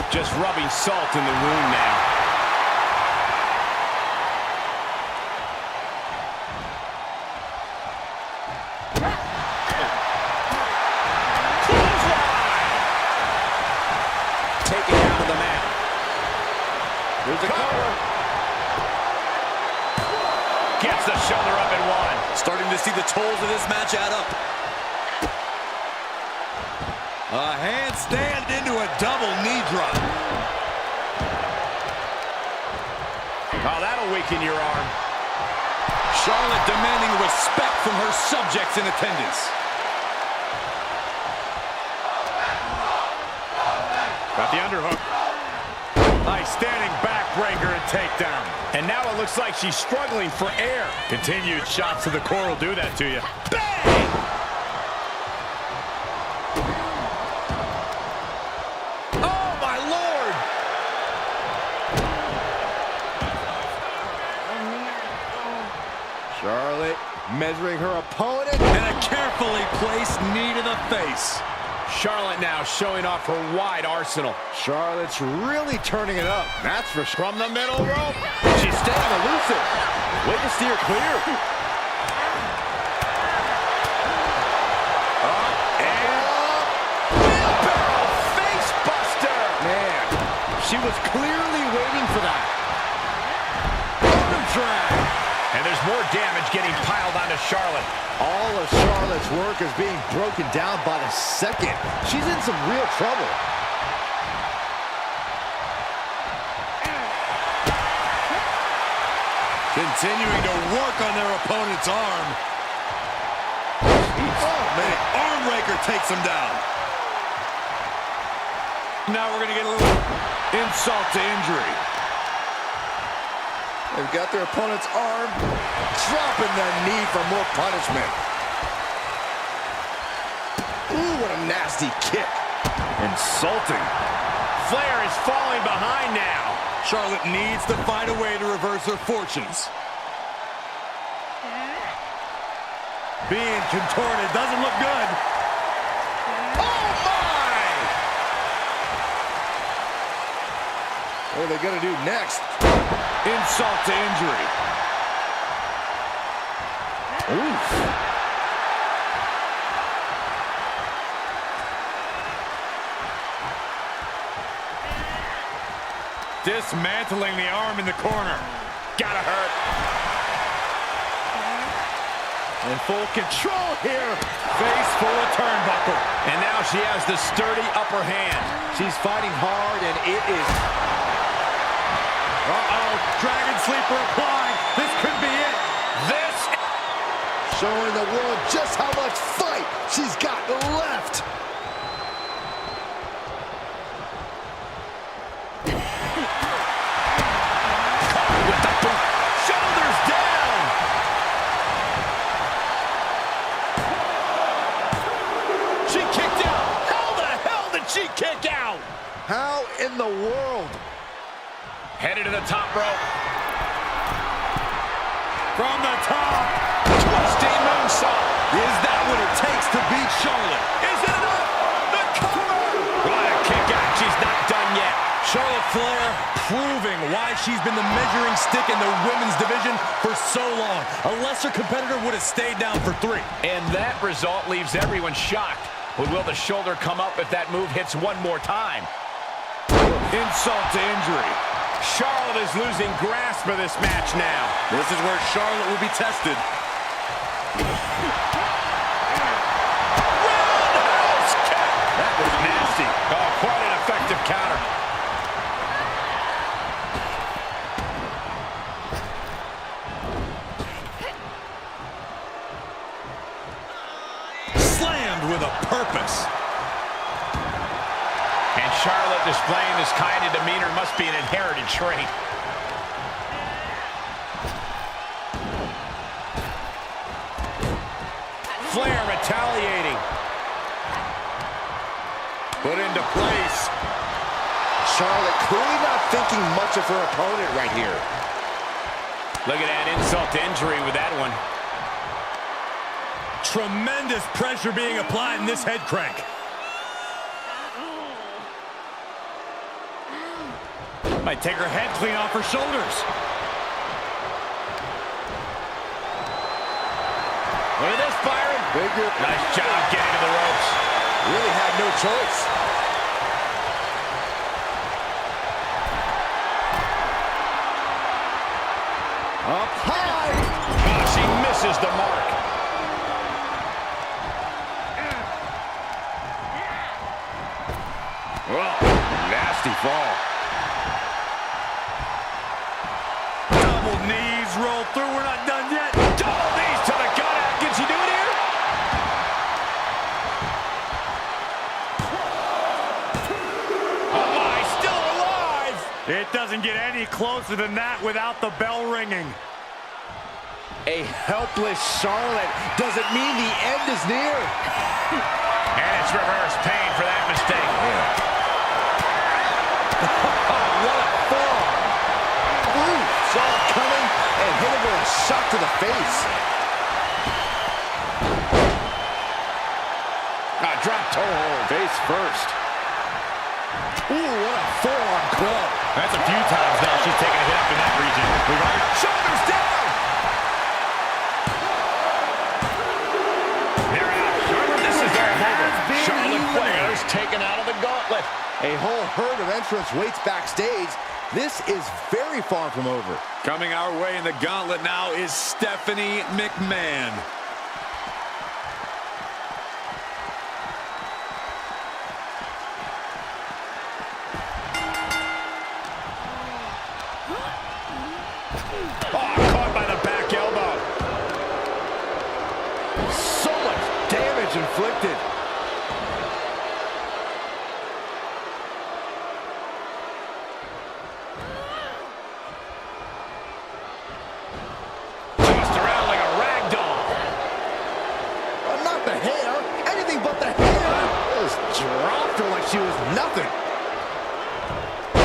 Just rubbing salt in the wound now. Taken down to the mat. There's a cover. Gets the shoulder up and one. Starting to see the tolls of this match add up. A handstand into a double knee drop. Oh, that'll weaken your arm. Charlotte demanding respect from her subjects in attendance. Got the underhook. Nice standing backbreaker and takedown. And now it looks like she's struggling for air. Continued shots to the core will do that to you. Bang! Oh, my Lord! Charlotte measuring her opponent. And a carefully placed knee to the face. Charlotte now showing off her wide arsenal. Charlotte's really turning it up. That's for sure. From the middle rope. She's staying elusive. Way to steer clear. Up and She was clearly waiting for that. Drag. And there's more damage getting piled onto Charlotte. All of Charlotte's work is being broken down by the second. She's in some real trouble. Continuing to work on their opponent's arm. Oh, man. Arm raker takes him down. Now we're going to get a little insult to injury. They've got their opponent's arm, dropping their knee for more punishment. Ooh, what a nasty kick. Insulting. Flair is falling behind now. Charlotte needs to find a way to reverse her fortunes. Being contorted doesn't look good. Oh, my! What are they going to do next? Insult to injury. Oof. Dismantling the arm in the corner. Gotta hurt. In full control here. Face full of turnbuckle. And now she has the sturdy upper hand. She's fighting hard, and it is... Uh-oh, Dragon Sleeper applied. This could be it. This... showing the world just how much fight she's got left. With the boot. Shoulders down. She kicked out. How the hell did she kick out? How in the world? Headed to the top rope. From the top. Twisting moonsault. Is that what it takes to beat Charlotte? Is it enough? The cover. What a kick out. She's not done yet. Charlotte Flair proving why she's been the measuring stick in the women's division for so long. A lesser competitor would have stayed down for 3. And that result leaves everyone shocked. But will the shoulder come up if that move hits one more time? Insult to injury. Charlotte is losing grasp of this match now. This is where Charlotte will be tested. Roundhouse kick. That was nasty. Oh, quite an effective counter. Slammed with a purpose. And Charlotte displaying this kind of demeanor must be an inherited trait. Flair retaliating. Put into place. Charlotte clearly not thinking much of her opponent right here. Look at that insult to injury with that one. Tremendous pressure being applied in this head crank. Might take her head clean off her shoulders. Look at this, Byron. Bigger. Nice job getting to the ropes. Really had no choice. Up high. Oh, she misses the mark. Well, nasty fall. Double knees roll through. We're not done yet. Double knees to the gut. Can she do it here? Oh my, still alive. It doesn't get any closer than that without the bell ringing. A helpless Charlotte doesn't mean the end is near. And it's reverse pain for that mistake. What a fall. Ooh, saw it coming and hit him with a shot to the face. Drop toe hold. Face first. Ooh, what a forearm club. That's a few times now she's taken a hit up in that region. Shoulders down. They're out. This is their moment. Charlotte Flair's taken out of the gauntlet. A whole herd of entrance waits backstage. This is very far from over. Coming our way in the gauntlet now is Stephanie McMahon. Oh, caught by the back elbow. So much damage inflicted. Tossed around like a rag doll. Not the hair, anything but the hair. Just dropped her like she was nothing.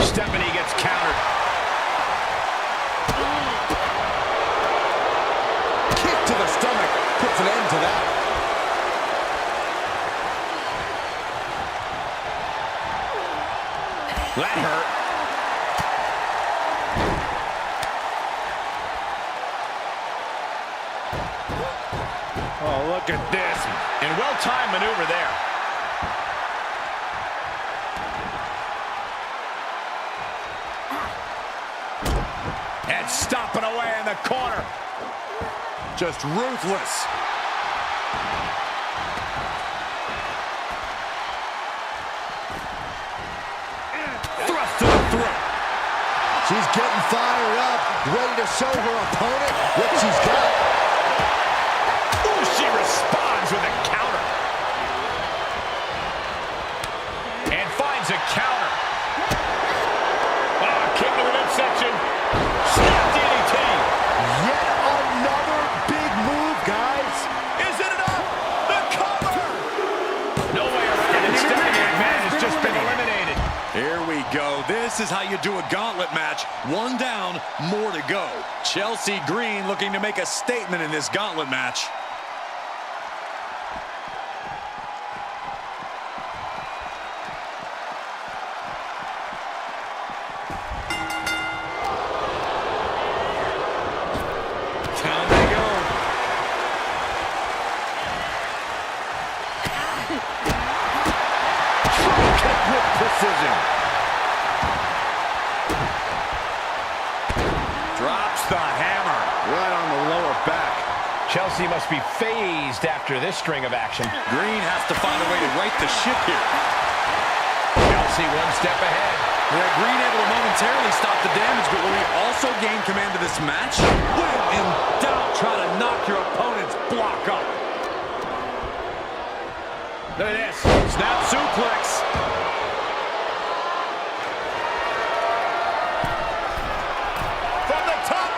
Stephanie gets countered. Kick to the stomach puts an end to that. That hurt. Oh, look at this. And well-timed maneuver there. And stomping away in the corner. Just ruthless. Thrust to the throat. She's getting fired up, ready to show her opponent what she's got. Ooh, she responds with a counter. And finds a counter. Oh, kick to the midsection. Snap DDT. Yet another big move, guys. Is it enough? The cover. No way around it. Stephanie McMahon has just been eliminated. Here we go. This is how you do a gauntlet match. One down, more to go. Chelsea Green looking to make a statement in this gauntlet match. Down they go. Kick with precision. Drops the hammer. Right on the lower back. Chelsea must be phased after this string of action. Green has to find a way to right the ship here. Chelsea one step ahead. Yeah, Green able to momentarily stop the damage, but will he also gain command of this match? When in doubt, try to knock your opponent's block up. Look at this. Snap suplex. From the top.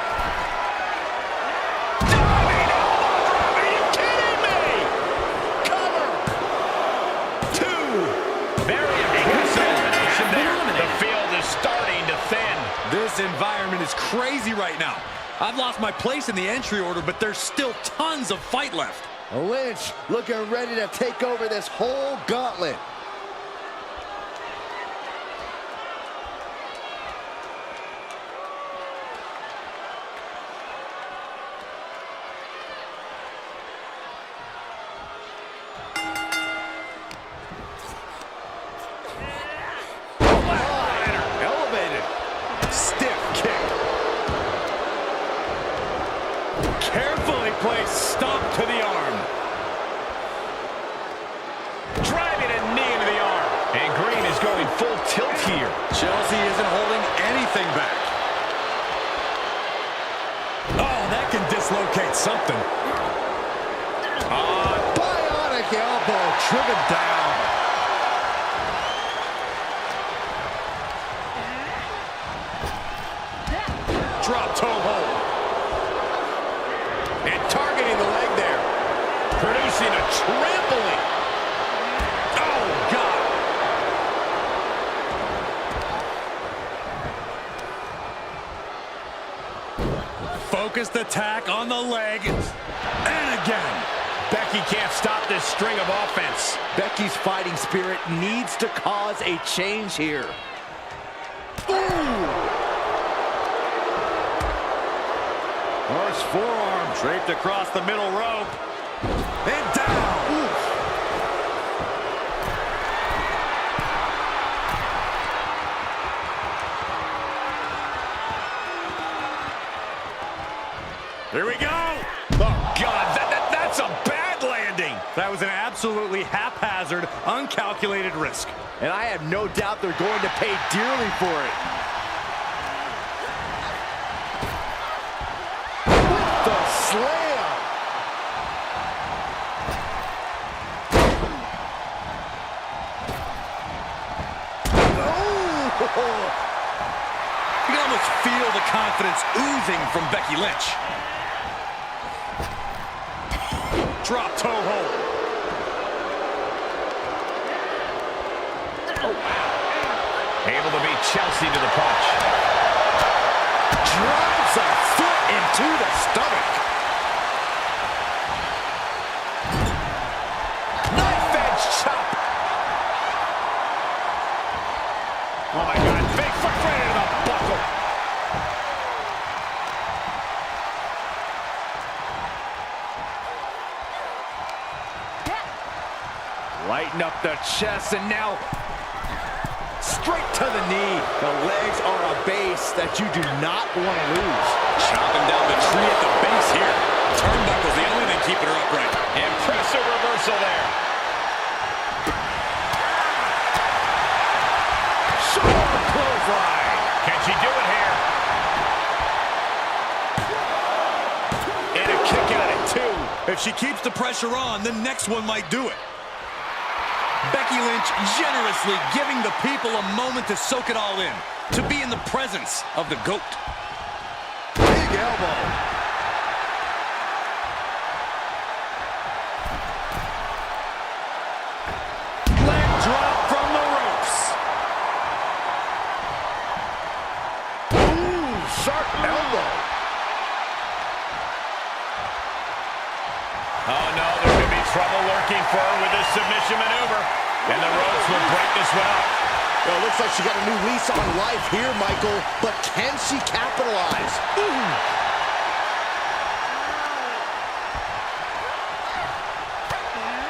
Diving elbow drop. Are you kidding me? Cover. Two. Very impressive elimination there. The field is starting to thin. This environment is crazy right now. I've lost my place in the entry order, but there's still tons of fight left. Lynch looking ready to take over this whole gauntlet. Elevated. Stiff kick. Carefully placed stomp to the arm. Driving a knee into the arm. And Green is going full tilt here. Chelsea isn't holding anything back. Oh, that can dislocate something. Bionic elbow driven down. Drop toe hold. And targeting the leg there. Producing a trampoline. Oh, God. Focused attack on the leg. And again. Becky can't stop this string of offense. Becky's fighting spirit needs to cause a change here. Horse forearm draped across the middle rope. And down. Oof. Here we go. Oh, God, that's a bad landing. That was an absolutely haphazard, uncalculated risk. And I have no doubt they're going to pay dearly for it. With the slam. Oh! You can almost feel the confidence oozing from Becky Lynch. Drop toe hold. Oh, wow. Able to beat Chelsea to the punch. Drives a foot into the stomach. Knife edge chop. Oh, my God. Big foot right into the buckle. Lighten up the chest, and now straight to the knee. The legs are a base that you do not want to lose. Chopping down the tree at the base here. Turnbuckle's the only thing keeping her upright. Impressive reversal there. Shoulder clothesline. Can she do it here? And a kick out at 2. If she keeps the pressure on, the next one might do it. Becky Lynch generously giving the people a moment to soak it all in, to be in the presence of the GOAT. Big elbow. Leg drop from the ropes. Ooh, sharp elbow. Oh, no, there could be trouble lurking for her with this submission maneuver. And the ropes will break this one up. Well, it looks like she got a new lease on life here, Michael. But can she capitalize? Ooh.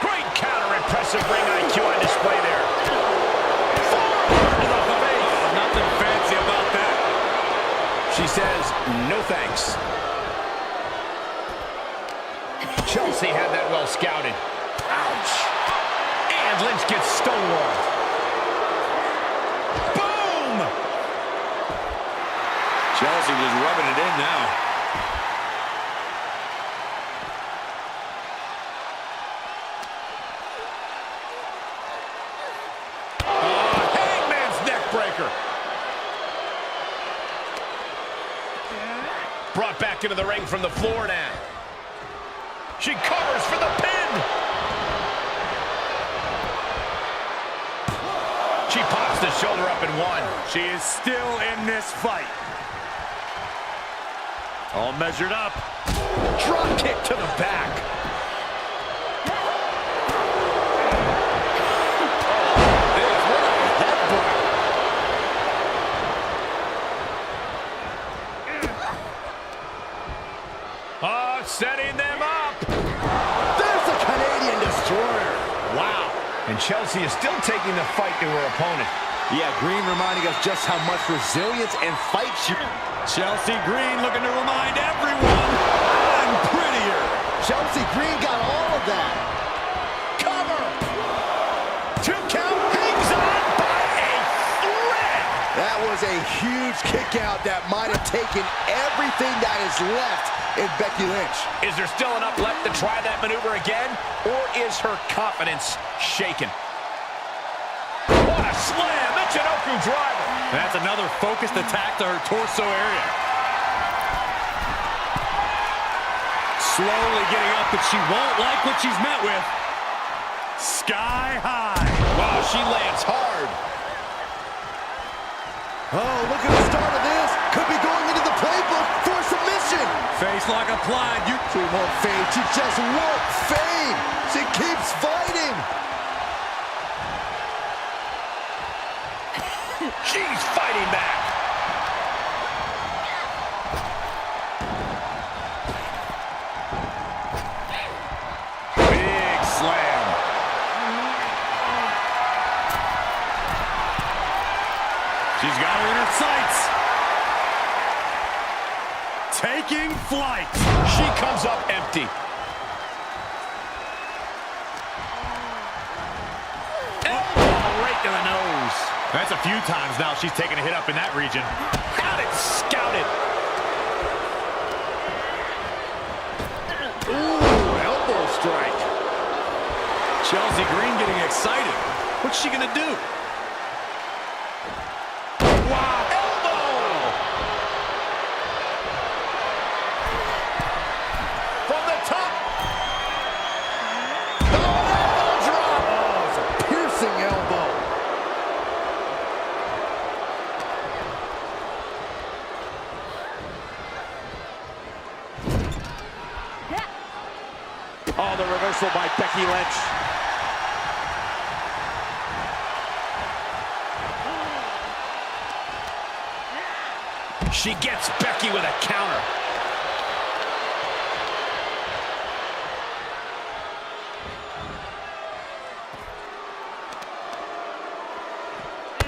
Great counter, impressive ring IQ on display there. Nothing fancy about that. She says, no thanks. Chelsea had that well scouted. Ouch. And Lynch gets stonewalled. Boom! Chelsea just rubbing it in now. Hangman's neck breaker. Brought back into the ring from the floor now. She covers for the pin. She pops the shoulder up in 1. She is still in this fight. All measured up. Drop kick to the back. Oh, setting them up. There's the Canadian Destroyer. Wow. And Chelsea is still taking the fight to her opponent. Yeah, Green reminding us just how much resilience and fight she... Chelsea Green looking to remind everyone, I'm prettier. Chelsea Green got all of that. Cover. 2 count. Hangs on by a thread. That was a huge kick out that might have taken everything that is left in Becky Lynch. Is there still enough left to try that maneuver again? Or is her confidence shaken? What a slam! Michinoku driver. That's another focused attack to her torso area. Slowly getting up, but she won't like what she's met with. Sky high. Wow, she lands hard. Oh, look at the start of this. Could be going into the playbook for a submission. Face lock applied. She won't fade. She just won't fade. She keeps fighting. She's fighting back. Big slam. She's got her in her sights. taking flight. She comes up empty. Elbow right to the nose. That's a few times now she's taken a hit up in that region. Had it scouted. Ooh, elbow strike. Chelsea Green getting excited. What's she gonna do? Wow, elbow! From the top. Oh, elbow drop! Oh, it's a piercing elbow. Oh, the reversal by Becky Lynch. She gets Becky with a counter.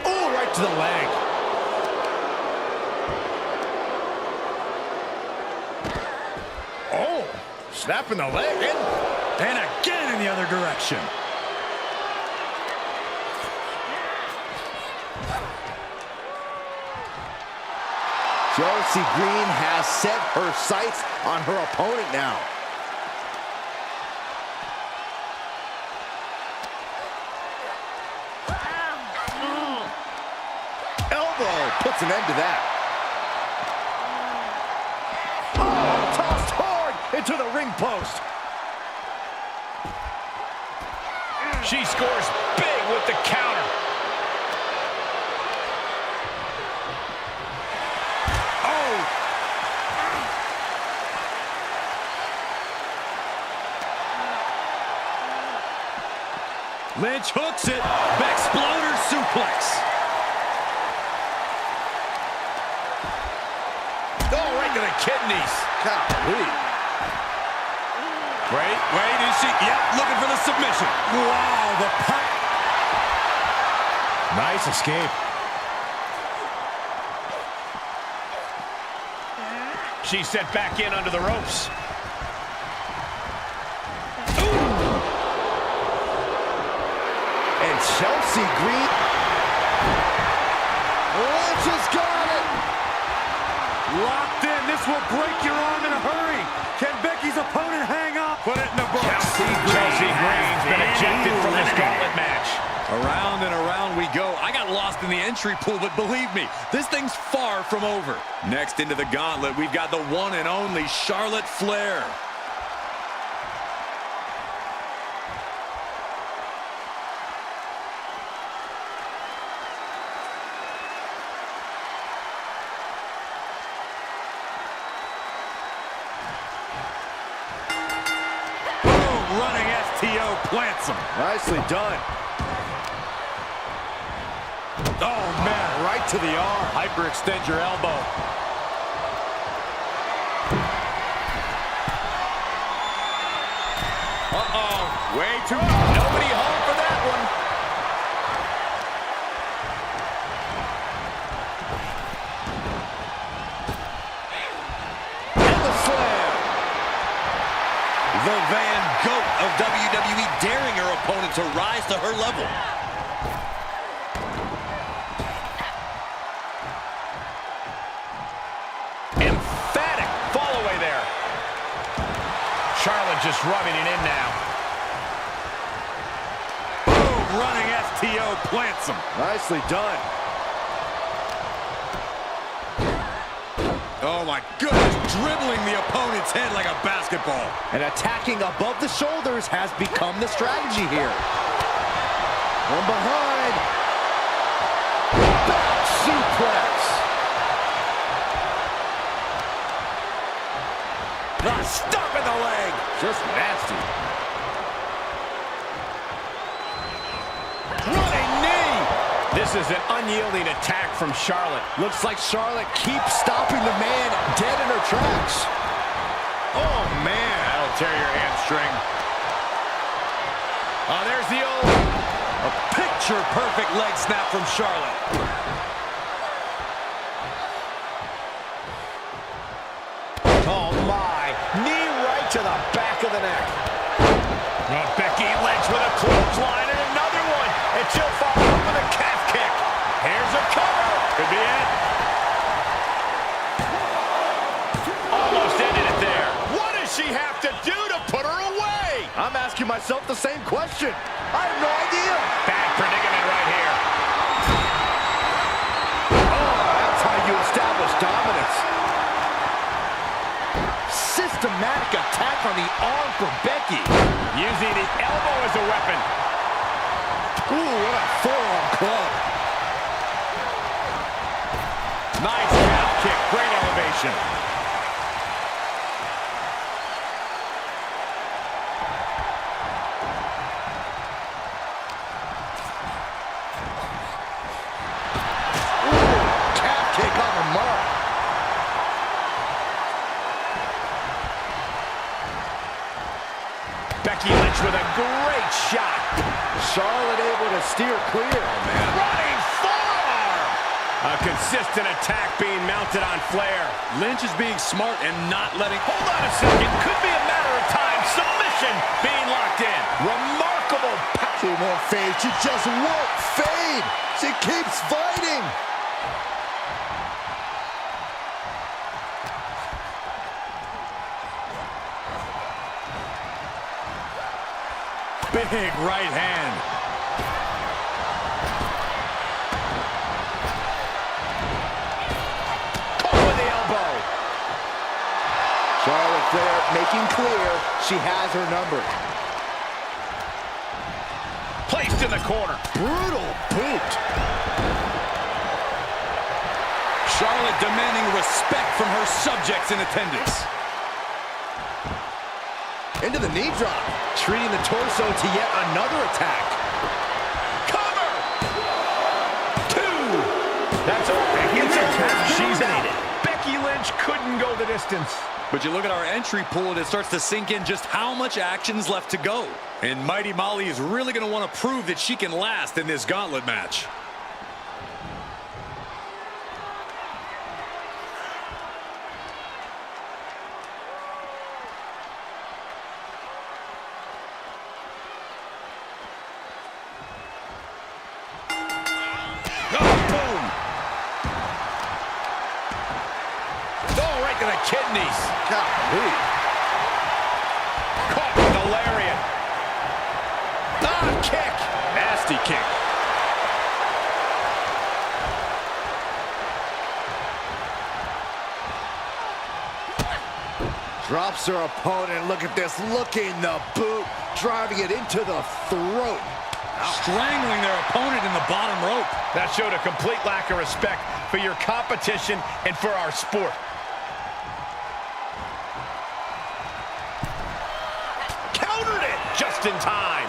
Oh, right to the leg. Oh, snapping the leg in. And again in the other direction. Chelsea Green has set her sights on her opponent now. Elbow puts an end to that. Oh, tossed hard into the ring post. She scores big with the counter. Lynch hooks it. Exploder suplex. Oh, right to the kidneys. Golly. Wait, is she? Yep, looking for the submission. Wow, the pop. Nice escape. She's sent back in under the ropes. And Chelsea Green. Lynch has got it. Locked in. This will break your arm in a hurry. Can Becky's opponent hang up? Put it in the books. Chelsea Green's been ejected from this gauntlet match. Around and around we go. I got lost in the entry pool, but believe me, this thing's far from over. Next into the gauntlet, we've got the one and only Charlotte Flair. Boom, running STO plants him. Nicely done. Oh, man, Right to the arm. hyperextend your elbow. Uh-oh, way too... Nobody home for that one. And the slam. The Van Goat of WWE daring her opponent to rise to her level. Emphatic fall away there. Charlotte just rubbing it in now. Boom, running STO plants him. Nicely done. Oh my goodness, dribbling the opponent's head like a basketball. And attacking above the shoulders has become the strategy here. From behind. Back suplex. The stomp in the leg. Just nasty. Running knee. This is an unyielding attack from Charlotte. Looks like Charlotte keeps stopping the man dead in her tracks. Oh, man. That'll tear your hamstring. Oh, there's the old... A picture-perfect leg snap from Charlotte. Almost ended it there. What does she have to do to put her away? I'm asking myself the same question. I have no idea. Bad predicament right here. Oh, that's how you establish dominance. Systematic attack on the arm for Becky. Using the elbow as a weapon. Ooh, what a forearm club. Nice calf kick. Great elevation. Becky Lynch with a great shot. Charlotte able to steer clear. Oh, man. Running forearm. A consistent attack being mounted on Flair. Lynch is being smart and not letting... Hold on a second. Could be a matter of time. Submission being locked in. Remarkable. She won't fade. She just won't fade. She keeps fighting. Big right hand. Caught with the elbow. Charlotte Flair making clear she has her number. Placed in the corner. Brutal boot. Charlotte demanding respect from her subjects in attendance. Into the knee drop. Treating the torso to yet another attack. Cover. 2. That's all. It's a tap. She's in it. Becky Lynch couldn't go the distance. But you look at our entry pool and it starts to sink in just how much action's left to go. And Mighty Molly is really going to want to prove that she can last in this gauntlet match. To the kidneys. Golly. Caught with the lariat. Kick. Nasty kick. Drops her opponent. Look at this. Looking the boot. Driving it into the throat. Strangling their opponent in the bottom rope. That showed a complete lack of respect for your competition and for our sport. Just in time.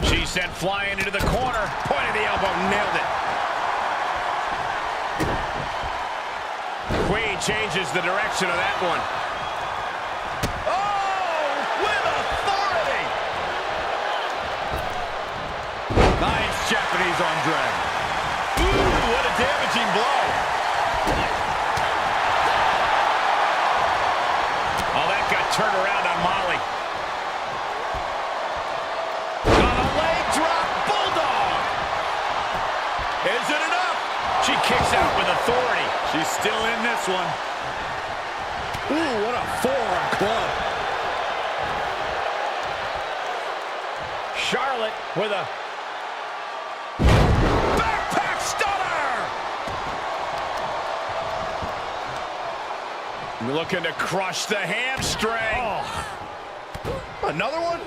She sent flying into the corner. Point of the elbow, nailed it. Queen changes the direction of that one. Oh, with authority. Nice Japanese arm drag. Ooh, what a damaging blow. Turn around on Molly. On a leg drop, bulldog. Is it enough? She kicks out with authority. She's still in this one. Ooh, what a forearm club. Charlotte with a backpack stunner. Looking to crush the hamstring. Oh. Another one?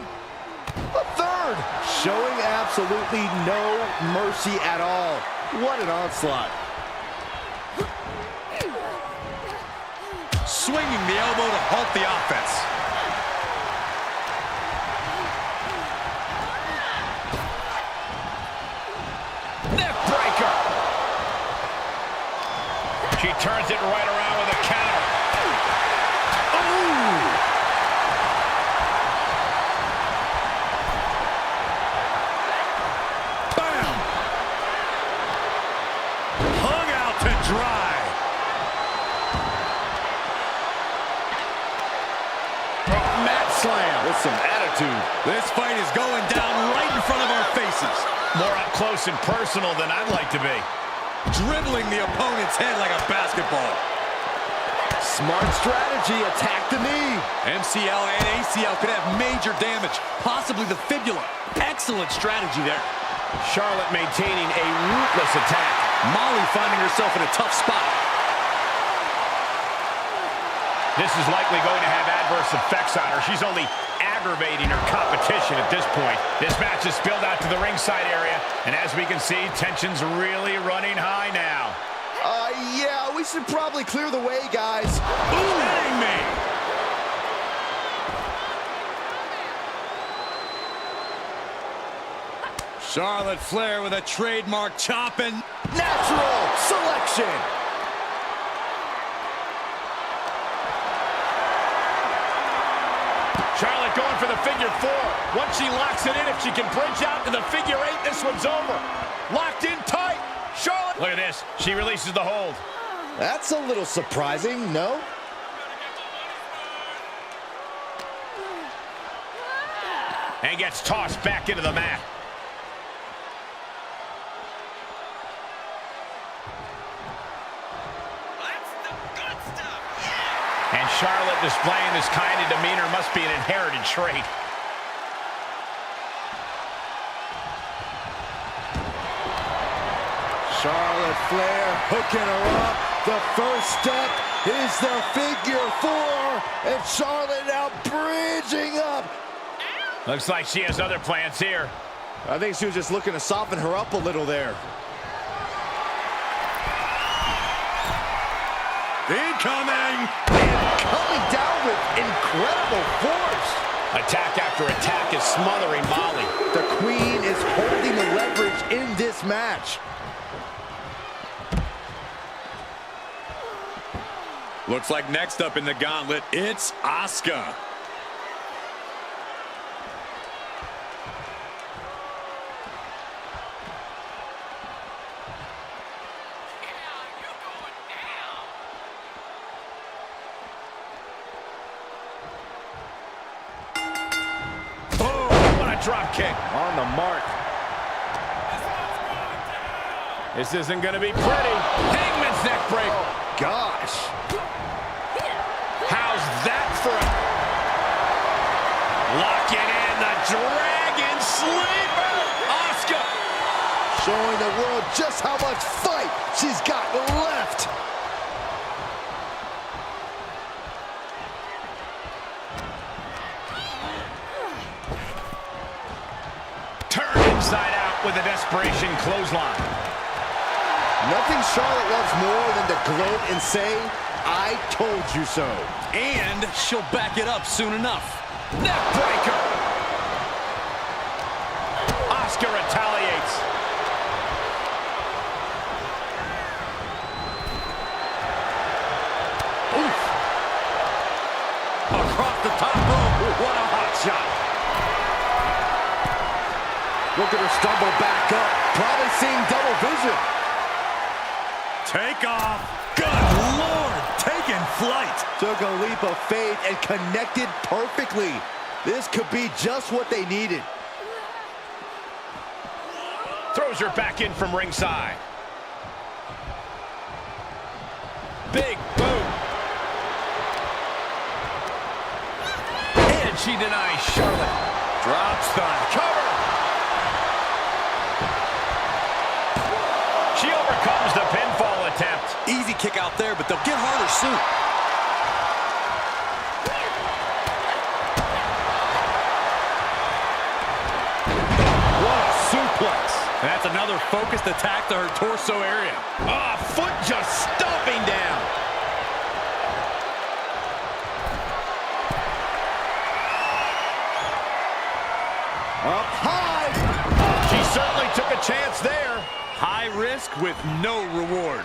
A third. Showing absolutely no mercy at all. What an onslaught. Swinging the elbow to halt the offense. Neck breaker. She turns it right around with a counter. Dry. Mat slam with some attitude. This fight is going down right in front of our faces. More up close and personal than I'd like to be. dribbling the opponent's head like a basketball. Smart strategy, attack the knee. MCL and ACL could have major damage, possibly the fibula. Excellent strategy there. Charlotte maintaining a ruthless attack. Molly finding herself in a tough spot. This is likely going to have adverse effects on her. She's only aggravating her competition at this point. This match is spilled out to the ringside area, and as we can see, tension's really running high now. Yeah, we should probably clear the way, guys. Ooh, kidding me! Charlotte Flair with a trademark chopping. Natural selection. Charlotte going for the figure four. Once she locks it in, if she can bridge out to the figure eight, this one's over. Locked in tight. Charlotte. Look at this. She releases the hold. That's a little surprising, no? And gets tossed back into the mat. And Charlotte displaying this kind of demeanor must be an inherited trait. Charlotte Flair hooking her up. The first step is the figure four. And Charlotte now bridging up. Looks like she has other plans here. I think she was just looking to soften her up a little there. Incoming! And coming down with incredible force. Attack after attack is smothering Molly. The Queen is holding the leverage in this match. Looks like next up in the gauntlet, it's Asuka. Drop kick on the mark. This isn't going to be pretty. Hangman's neck break. Oh, gosh. How's that for a... Locking in the Dragon Sleeper. Asuka. Showing the world just how much fight she's got left. Inside out with a desperation clothesline. Nothing Charlotte loves more than to gloat and say, I told you so. And she'll back it up soon enough. Neck breaker. Asuka retaliates. Oof. Across the top rope. What a hot shot. Look at her stumble back up, probably seeing double vision. Take off. Good Lord, taking flight. Took a leap of faith and connected perfectly. This could be just what they needed. Throws her back in from ringside. Big boot. And she denies Charlotte. Drops the cover. She overcomes the pinfall attempt. Easy kick out there, but they'll get harder soon. What a suplex. That's another focused attack to her torso area. Ah, foot just stomping down. Up high. She certainly took a chance there. High risk with no reward.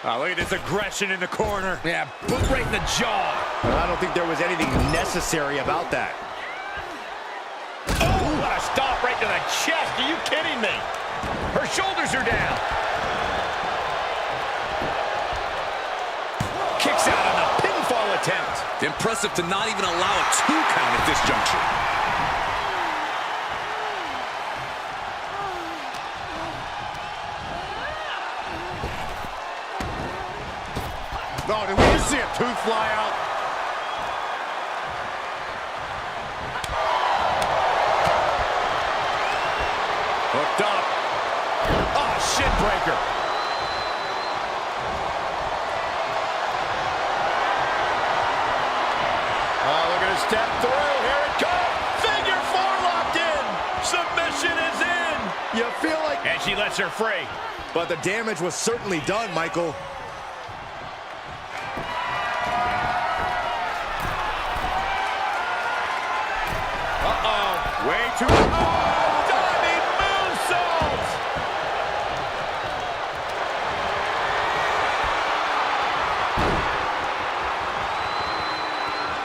Oh, look at this aggression in the corner. Yeah, boot right in the jaw. Well, I don't think there was anything necessary about that. Oh, what a stomp right to the chest. Are you kidding me? Her shoulders are down. Kicks out on the pinfall attempt. Impressive to not even allow a 2 count at this juncture. Oh, did we just see a tooth fly out? Hooked up. Oh, shin breaker. Oh, look at her step through. Here it comes. Figure four locked in. Submission is in. You feel like... And she lets her free. But the damage was certainly done, Michael. Uh-oh. Way too... Oh, diving moonsault.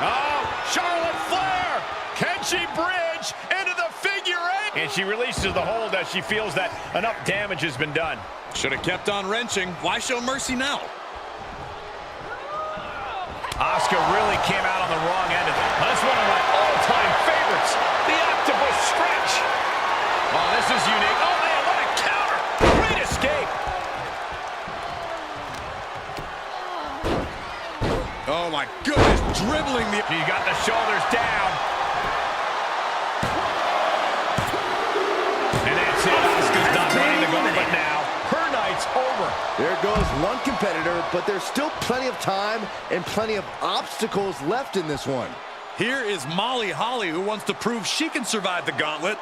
Oh, Charlotte Flair. Can she bridge into the figure eight? And she releases the hold as she feels that enough damage has been done. Should have kept on wrenching. Why show mercy now? Asuka really came out on the wrong end of it. That's one of my all-time favorites, the octopus stretch. Oh, this is unique. Oh, man, what a counter. Great escape. Oh, my goodness. Dribbling the... She got the shoulders down. And that's it. Asuka's not winning the gauntlet now. Her night's over. There goes one competitor, but there's still plenty of time and plenty of obstacles left in this one. Here is Molly Holly, who wants to prove she can survive the gauntlet.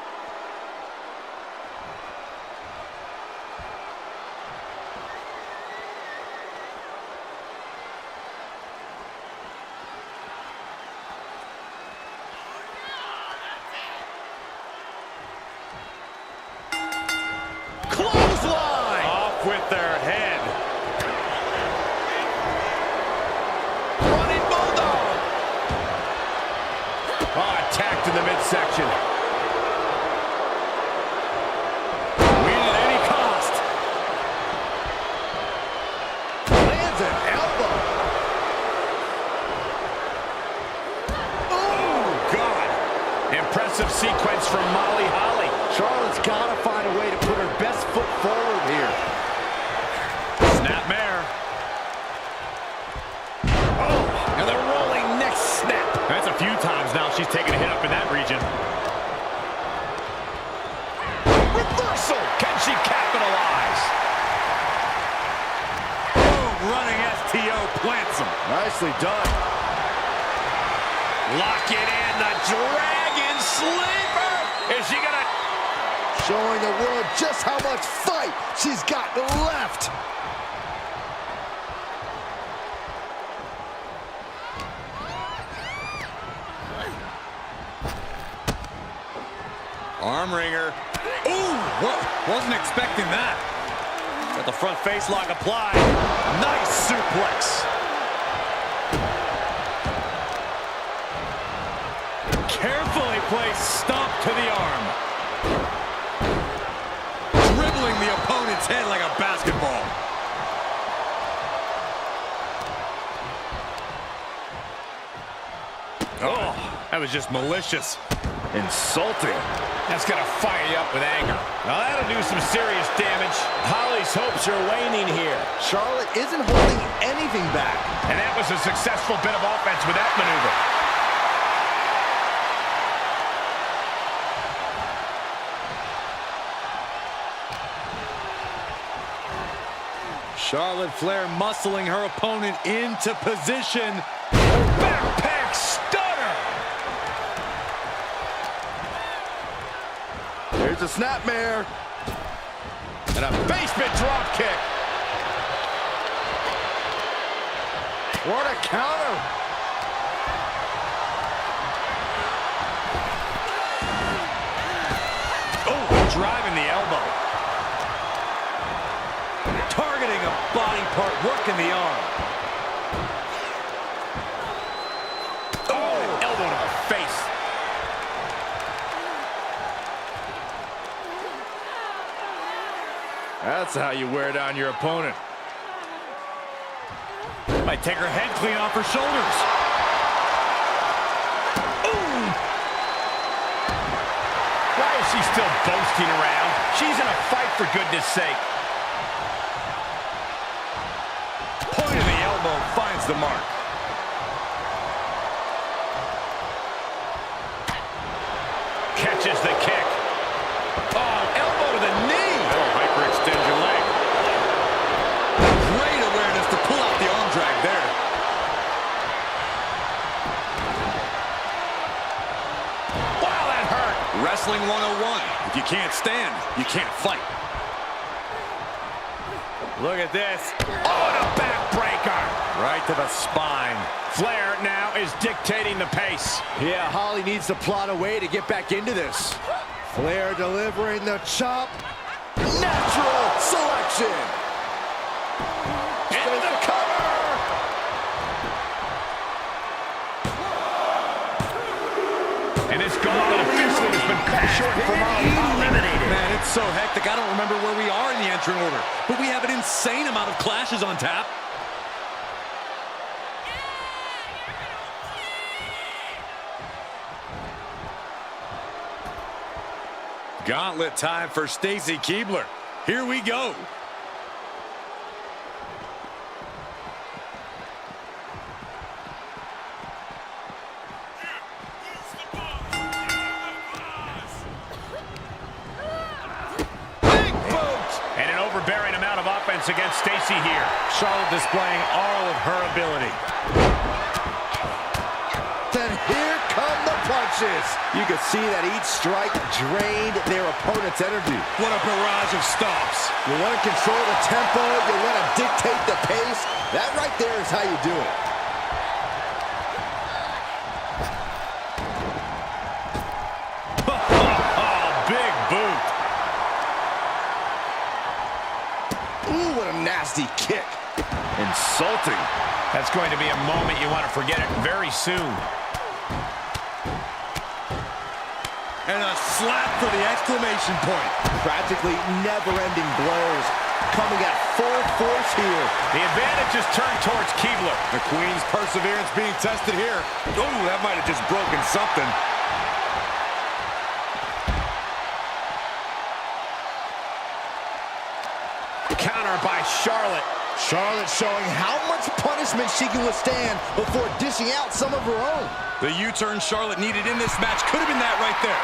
Clothesline. Off with their head. Running bulldog. Oh, attacked in the midsection. Win at any cost. Lands an elbow. Oh, God. Impressive sequence from Molly Holly. Charlotte's got to find a way to put her best foot forward here. Snapmare. Oh, and the rolling neck snap. That's a few times now she's taken a hit up in that region. Reversal. Can she capitalize? Boom, running STO plants him. Nicely done. Lock it in. The Dragon Sleeper. Is she going to... Showing the world just how much fight she's got left. Arm wringer. Ooh, wasn't expecting that. Got the front face lock applied. Nice suplex. Carefully placed stomp to the arm. Dribbling the opponent's head like a basketball. Oh, that was just malicious. Insulting. That's going to fire you up with anger. Now that'll do some serious damage. Holly's hopes are waning here. Charlotte isn't holding anything back. And that was a successful bit of offense with that maneuver. Charlotte Flair muscling her opponent into position. Backpack stunner. There's a snapmare. And a basement drop kick. What a counter. Oh, driving the elbow. Targeting a body part, working the arm. Oh, elbow to the face. That's how you wear down your opponent. Might take her head clean off her shoulders. Ooh. Why is she still boasting around? She's in a fight, for goodness sake. Point of the elbow finds the mark. Catches the kick. Oh, elbow to the knee. That'll hyperextend your leg. Great awareness to pull out the arm drag there. Wow, that hurt. Wrestling 101. If you can't stand, you can't fight. Look at this. Oh, and a backbreaker. Right to the spine. Flair now is dictating the pace. Yeah, Holly needs to plot a way to get back into this. Flair delivering the chop. Natural selection. Into the cover. And this Gauntlet officially has been cut short from eliminated. Man, it's so hectic. I don't remember where we are in the entrant order, but we have an insane amount of clashes on tap. Gauntlet time for Stacy Keibler. Here we go. Big boot. And an overbearing amount of offense against Stacy here. Charlotte displaying all of her ability. Then here come the punches. You can see that each strike drained their opponent's energy. What a barrage of stomps. You want to control the tempo, you want to dictate the pace. That right there is how you do it. Oh, big boot. Ooh, what a nasty kick. Insulting. That's going to be a moment you want to forget it very soon. And a slap for the exclamation point. Practically never-ending blows coming at full force here. The advantage is turned towards Keibler. The Queen's perseverance being tested here. Oh, that might have just broken something. Counter by Charlotte. Charlotte showing how much punishment she can withstand before dishing out some of her own. The U-turn Charlotte needed in this match could have been that right there.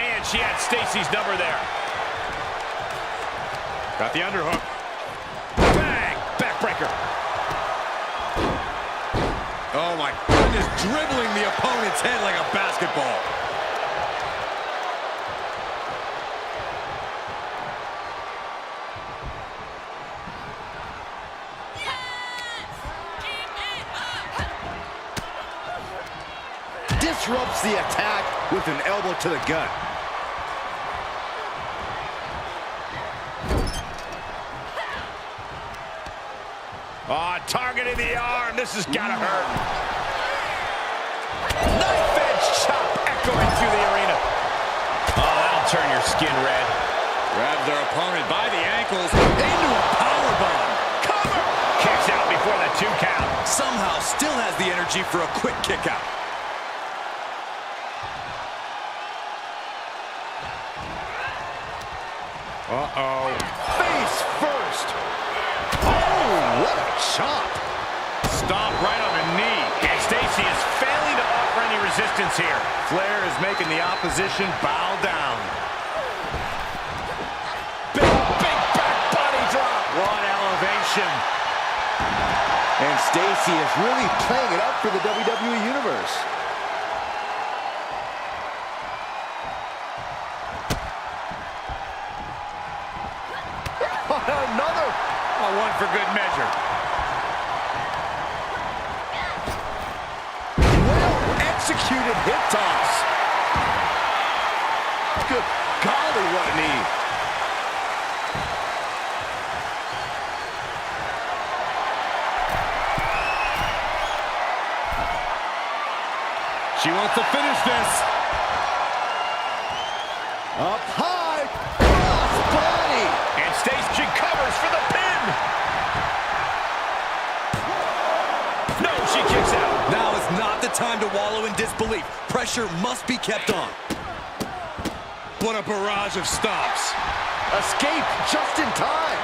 And she had Stacy's number there. Got the underhook. Bang! Backbreaker. Oh my goodness, dribbling the opponent's head like a basketball. Disrupts the attack with an elbow to the gut. Oh, targeting the arm. This has got to hurt. Knife edge chop echoing through the arena. Oh, that'll turn your skin red. Grabs their opponent by the ankles into a powerbomb. Cover! Kicks out before the 2 count. Somehow still has the energy for a quick kick out. Uh-oh. Face first. Oh, what a chop. Stomp right on the knee. And Stacy is failing to offer any resistance here. Flair is making the opposition bow down. Big back body drop. What elevation. And Stacy is really playing it up for the WWE Universe. Another. One for good measure. Well-executed hip toss. Good golly, what a knee. She wants to finish this. Up high. Cross body. And Stacy covers for the pin. No, she kicks out. Now is not the time to wallow in disbelief. Pressure must be kept on. What a barrage of stomps. Escaped just in time.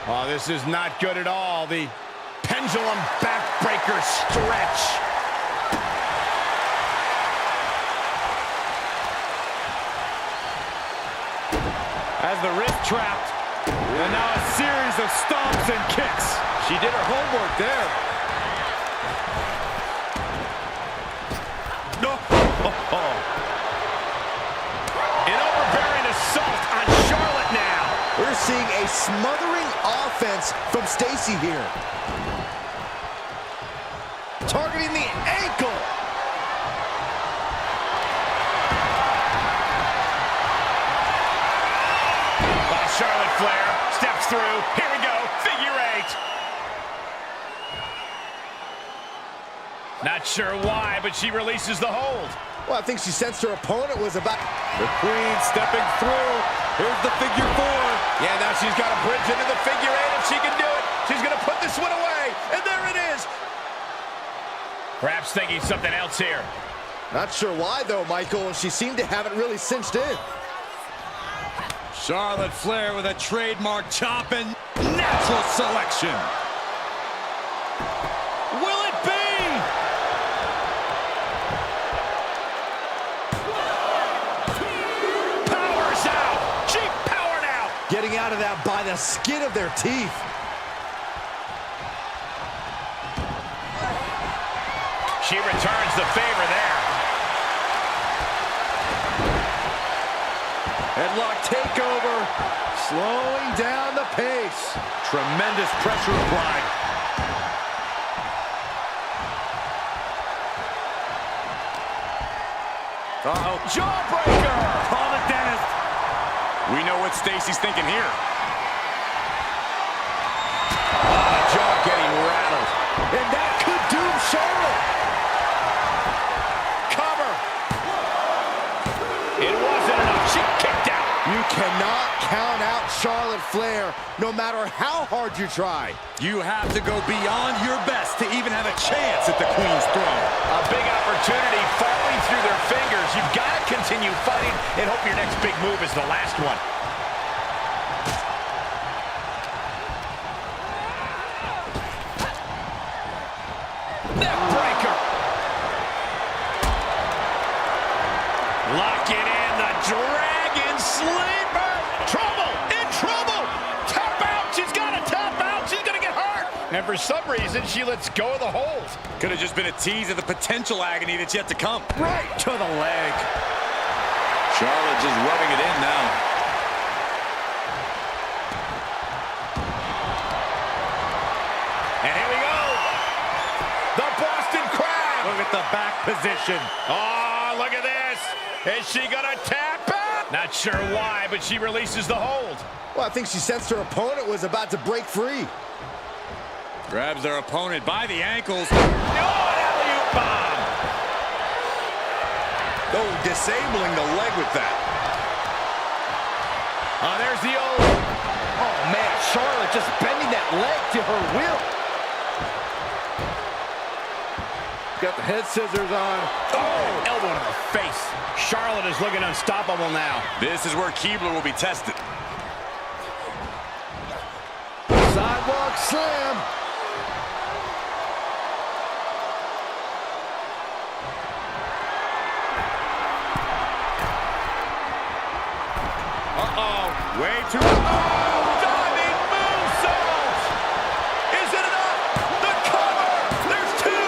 Oh, this is not good at all. The pendulum backbreaker stretch. Has the wrist trapped. And now a series of stomps and kicks. She did her homework there. No. An overbearing assault on Charlotte now. We're seeing a smothering offense from Stacy here. Targeting the ankle. Charlotte Flair steps through. Here we go. Figure eight. Not sure why, but she releases the hold. Well, I think she sensed her opponent was about... The Queen stepping through. Here's the figure four. Yeah, now she's got a bridge into the figure eight. If she can do it, she's going to put this one away. And there it is. Perhaps thinking something else here. Not sure why, though, Michael. She seemed to have it really cinched in. Charlotte Flair with a trademark chop and natural selection. Will it be? Powers out. Cheap power now. Getting out of that by the skin of their teeth. She returns the favor there. Headlock takeover, slowing down the pace. Tremendous pressure applied. Uh-oh. Jawbreaker. Call the dentist. We know what Stacy's thinking here. Jaw getting rattled. And that could doom Charlotte. Cover. It wasn't enough. She kicked out. You cannot count out Charlotte Flair, no matter how hard you try. You have to go beyond your best to even have a chance at the Queen's throne. A big opportunity falling through their fingers. You've got to continue fighting and hope your next big move is the last one. Neck breaker. Lock it in, the Dragon Sleeper. Trouble, in trouble. Tap out, she's got to tap out. She's going to get hurt. And for some reason, she lets go of the hold. Could have just been a tease of the potential agony that's yet to come. Right to the leg. Charlotte just rubbing it in now. And here we go. The Boston Crab. Look at the back position. Oh, look at this. Is she going to tap out? Not sure why, but she releases the hold. Well, I think she sensed her opponent was about to break free. Grabs their opponent by the ankles. Oh, an alley-oop bomb. Oh, disabling the leg with that. Oh, there's the old. Oh, man, Charlotte just bending that leg to her will. Got the head scissors on. Oh, elbow to the face. Charlotte is looking unstoppable now. This is where Keebler will be tested. Sidewalk slam. Uh-oh. Way too... Oh, diving moonsault. Is it enough? The cover. There's two.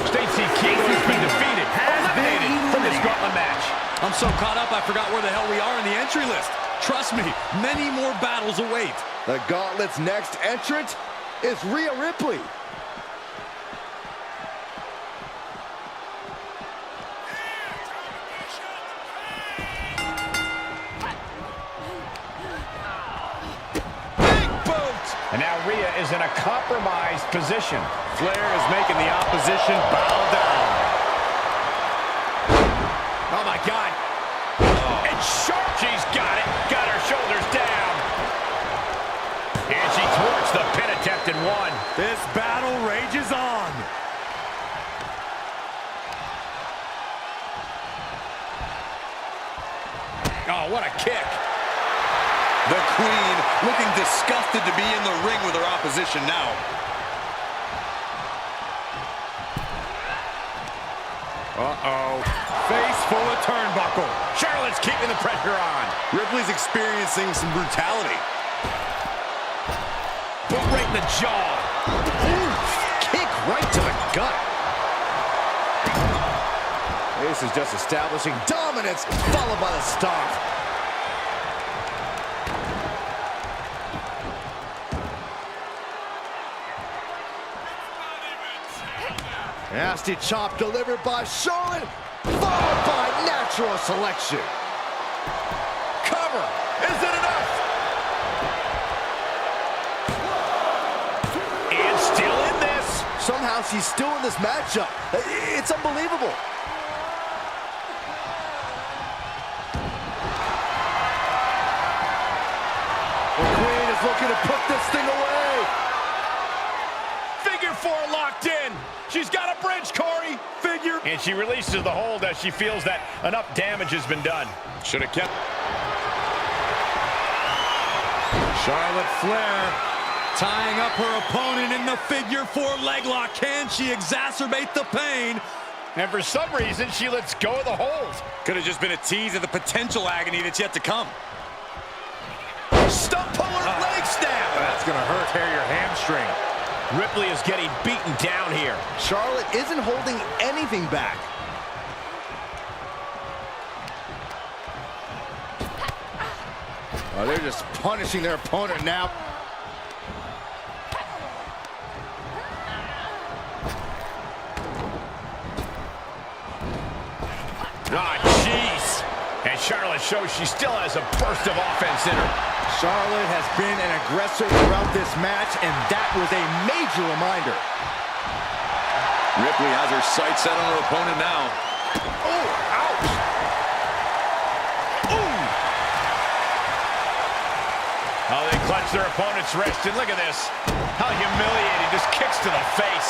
Stacy Keebler has been defeated. Eliminated from this Gauntlet match. I'm so caught up, I forgot where the hell we are in the entry list. Trust me, many more battles await. The Gauntlet's next entrant is Ria Ripley. Big boot. And now Ria is in a compromised position. Flair is making the opposition bow down. Oh, my God. Oh. And sharp, she's got it. Got her shoulders down. And she thwarts the pin attempt and won. This battle rages on. Oh, what a kick. The Queen looking disgusted to be in the ring with her opposition now. Uh-oh. Face full of turnbuckle. Charlotte's keeping the pressure on. Ripley's experiencing some brutality. Boot right in the jaw. Ooh, kick right to the gut. This is just establishing dominance, followed by the stomp. Nasty chop delivered by Charlotte, followed by natural selection. Cover. Is it enough? And still in this. Somehow she's still in this matchup. It's unbelievable. The Queen is looking to put this thing away. Figure four locked in. She's got a bridge, Corey. Figure. And she releases the hold as she feels that enough damage has been done. Should have kept. Charlotte Flair Tying up her opponent in the figure four leg lock. Can she exacerbate the pain? And for some reason, she lets go of the hold. Could have just been a tease of the potential agony that's yet to come. Stump puller leg snap. That's going to hurt. Tear your hamstring. Ripley is getting beaten down here. Charlotte isn't holding anything back. Oh, they're just punishing their opponent now. Ah, jeez. And Charlotte shows she still has a burst of offense in her. Charlotte has been an aggressor throughout this match, and that was a major reminder. Ripley has her sights set on her opponent now. Oh, ouch. Ooh. Oh, they clutch their opponent's wrist, and look at this. How humiliating. Just kicks to the face.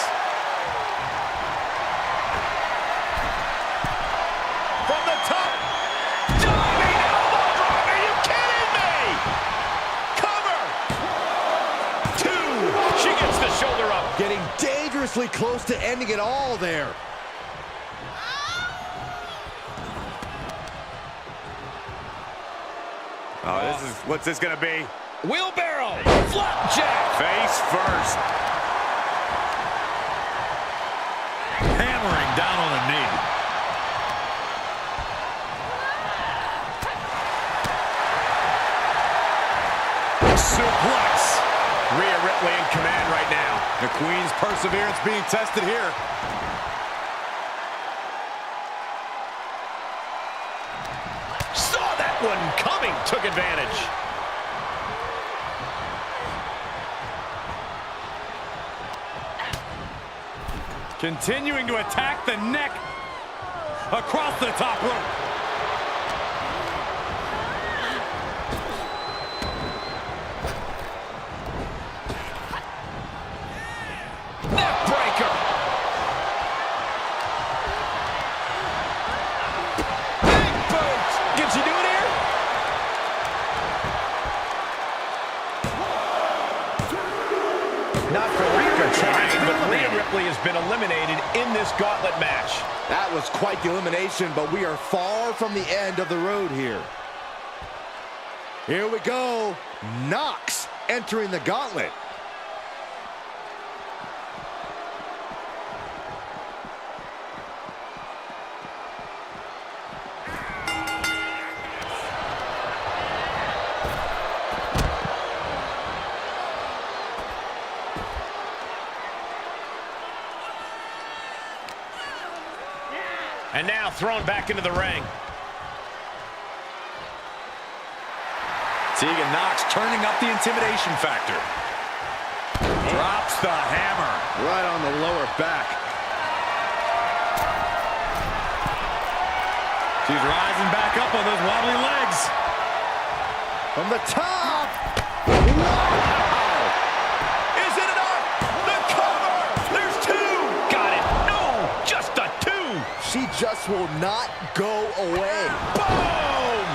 From the top. Diving elbow drop. Are you kidding me? Cover. Two. She gets the shoulder up. Getting dangerously close to ending it all there. Oh, what's this gonna be? Wheelbarrow. Flapjack. Face first. Hammering down on the knee. Suplex. Rhea Ripley in command right now. The Queen's perseverance being tested here. Saw that one coming. Took advantage. Continuing to attack the neck across the top rope. Neck breaker. Big boot. Can she do it here? Not for Rhea trying, but Rhea Ripley has been eliminated in this gauntlet match. That was quite the elimination, but we are far from the end of the road here. Here we go. Knox entering the gauntlet. And now thrown back into the ring. Tegan Knox turning up the intimidation factor. Drops the hammer. Right on the lower back. She's rising back up on those wobbly legs. From the top. Wow! Is it enough? The cover! There's two! Got it! No! Just a two! She just will not go away. Boom!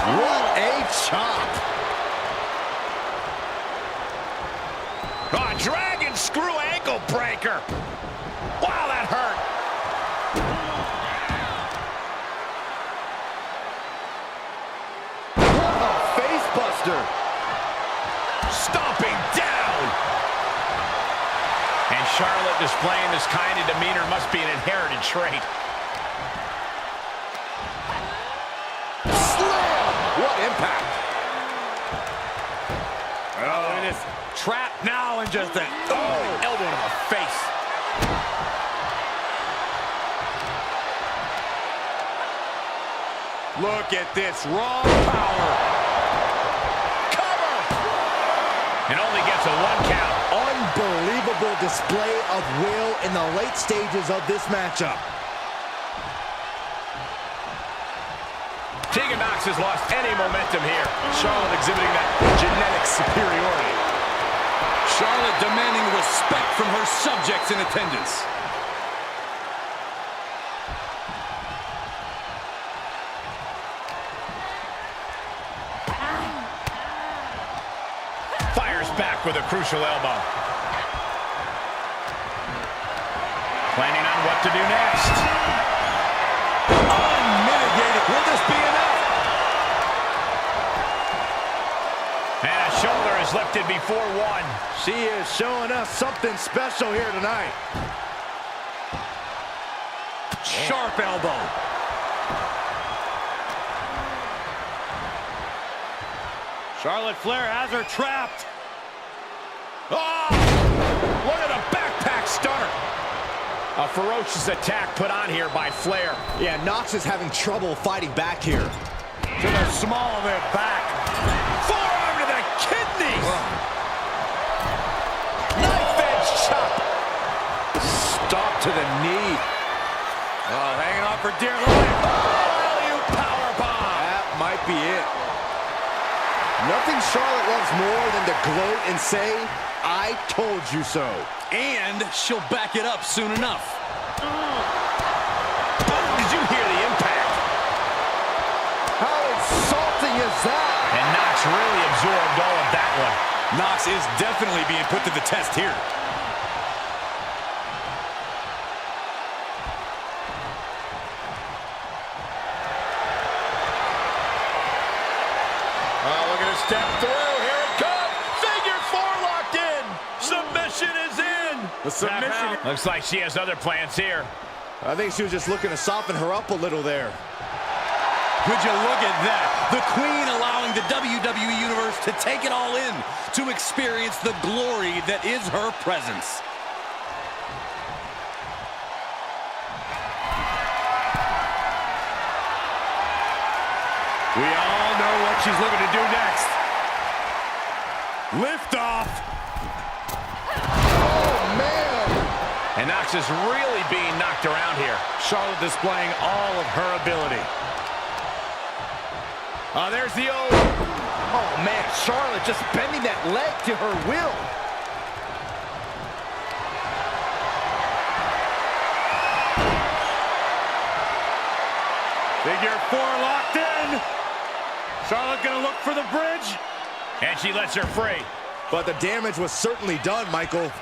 What a chop. Oh, dragon screw ankle breaker. Wow, that hurt. What a face buster. Stomping down. And Charlotte displaying this kind of demeanor must be an inherited trait. Slam. What impact. Oh, it is trapped now and just an Elbow to the face. look at this raw power. Cover. And only gets a 1 count. Unbelievable display of will in the late stages of this matchup. Tegan Nox has lost any momentum here. Charlotte exhibiting that genetic superiority. Charlotte demanding respect from her subjects in attendance. Fires back with a crucial elbow. Planning on what to do next. Unmitigated. Will this be enough? And a shoulder is lifted before one. She is showing us something special here tonight. Sharp elbow. Charlotte Flair has her trapped. Oh! Look at the backpack stunner. A ferocious attack put on here by Flair. Yeah, Nox is having trouble fighting back here. To the small of their back. Forearm to the kidneys. Knife edge chop. Stop to the knee. Oh, hanging on for dear life. Oh, powerbomb. That might be it. Nothing Charlotte loves more than to gloat and say, I told you so. And she'll back it up soon enough. Did you hear the impact? How insulting is that? And Nox really absorbed all of that one. Nox is definitely being put to the test here. Look at her step through. Here it comes. Figure 4 locked in. Submission is in. The submission. Looks like she has other plans here. I think she was just looking to soften her up a little there. Would you look at that? The Queen allowing the WWE Universe to take it all in, to experience the glory that is her presence. We all know what she's looking to do next. Lift off. Oh, man. And Nox is really being knocked around here. Charlotte displaying all of her ability. There's the O. Oh, man, Charlotte just bending that leg to her will. Figure 4 locked in. Charlotte gonna look for the bridge. And she lets her free. But the damage was certainly done, Michael.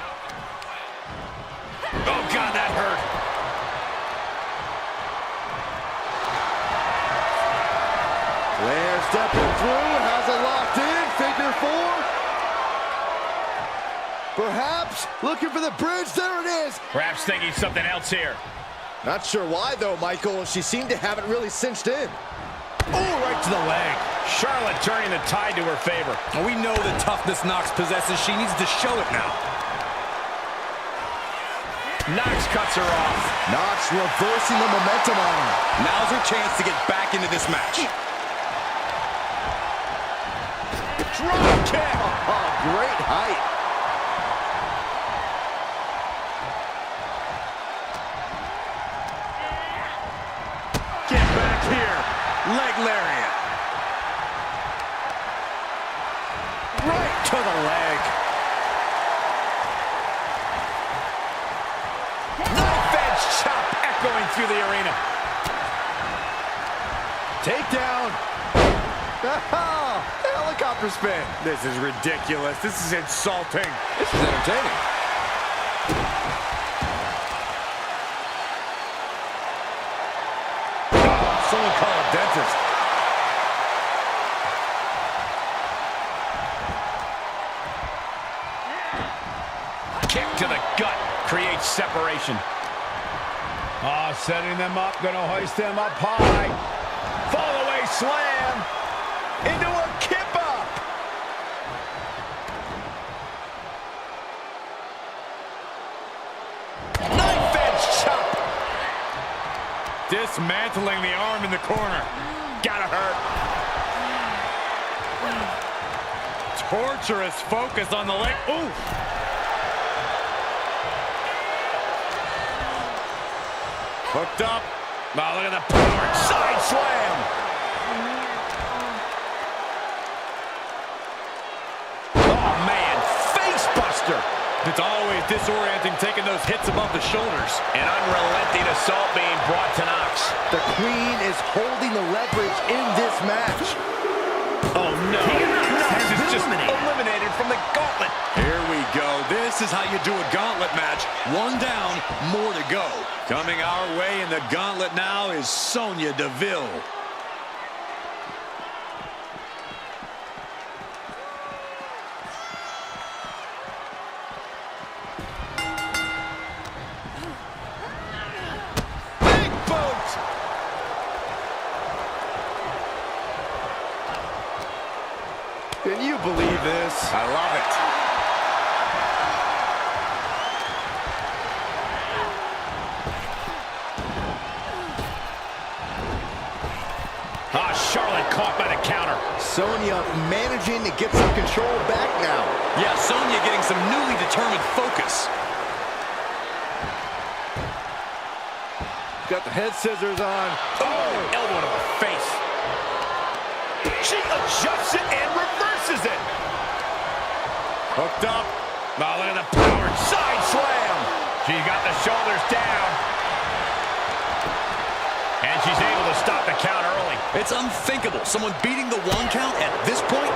Oh, God, that hurt. Flair stepping through, has it locked in, figure 4. Perhaps looking for the bridge, there it is. Perhaps thinking something else here. Not sure why though, Michael. She seemed to have it really cinched in. Oh, right to the leg. Charlotte turning the tide to her favor. We know the toughness Nox possesses. She needs to show it now. Nox cuts her off. Nox reversing the momentum on her. Now's her chance to get back into this match. Drop kick. Oh, great height. Get back here. Leg lariat. Right to the leg. Knife edge chop echoing through the arena. Takedown. Helicopter spin. This is ridiculous. This is insulting. This is entertaining. Someone call a dentist. Kick to the gut creates separation. Oh, setting them up, gonna hoist them up high. Fall away slam into a kip up. Knife edge chop. Dismantling the arm in the corner. Gotta hurt. Torturous focus on the leg. Ooh. Hooked up. Now look at the power. Side slam. Oh, man. Face buster. It's always disorienting taking those hits above the shoulders. An unrelenting assault being brought to Knox. The Queen is holding the leverage in this match. Oh, no. Knox is just eliminated from the Gauntlet. Here we go. This is how you do a Gauntlet match. One down, more to go. Coming our way in the Gauntlet now is Sonya Deville. Big boot. Can you believe this? I love it. Charlotte caught by the counter. Sonya managing to get some control back now. Yeah, Sonya getting some newly determined focus. Got the head scissors on. Oh, elbow to the face. She adjusts it and reverses it. Hooked up. Now look at the power. Side slam. She got the shoulders down. And she's able to stop the count early. It's unthinkable. Someone beating the 1 count at this point.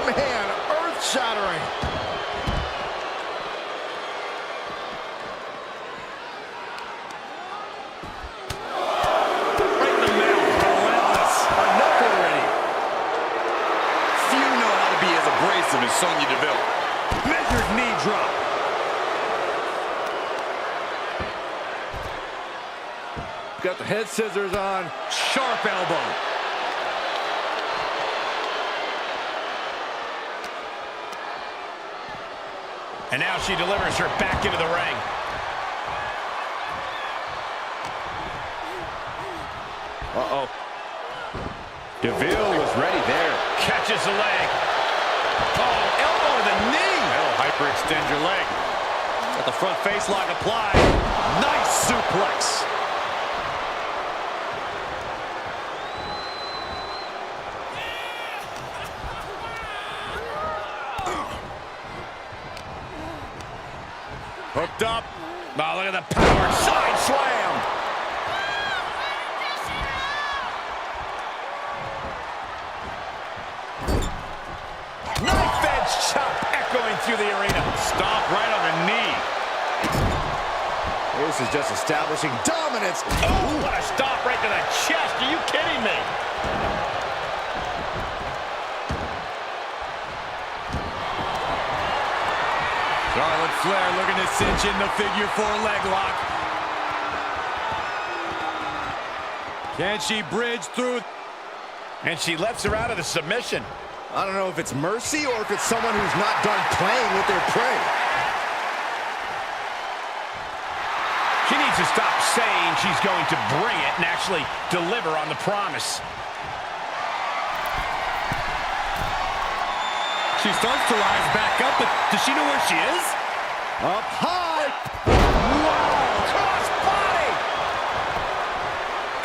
Man, earth-shattering. Right in the middle. Relentless. Enough already. Few know how to be as abrasive as Sonya Deville. Measured knee drop. Got the head scissors on. Sharp elbow. And now she delivers her back into the ring. Uh-oh. Deville was ready there. Catches the leg. Oh, elbow to the knee. That'll hyperextend your leg. Got the front face lock applied. Nice suplex. Hooked up. Now look at the power. Side slam. Knife edge chop echoing through the arena. Stomp right on the knee. This is just establishing dominance. Oh, what a stomp right to the chest. Are you kidding me? Charlotte Flair looking to cinch in the figure 4 leg lock. Can she bridge through? And she lets her out of the submission. I don't know if it's mercy or if it's someone who's not done playing with their prey. She needs to stop saying she's going to bring it and actually deliver on the promise. She starts to rise back up, but does she know where she is? Up high. Wow! Cross body!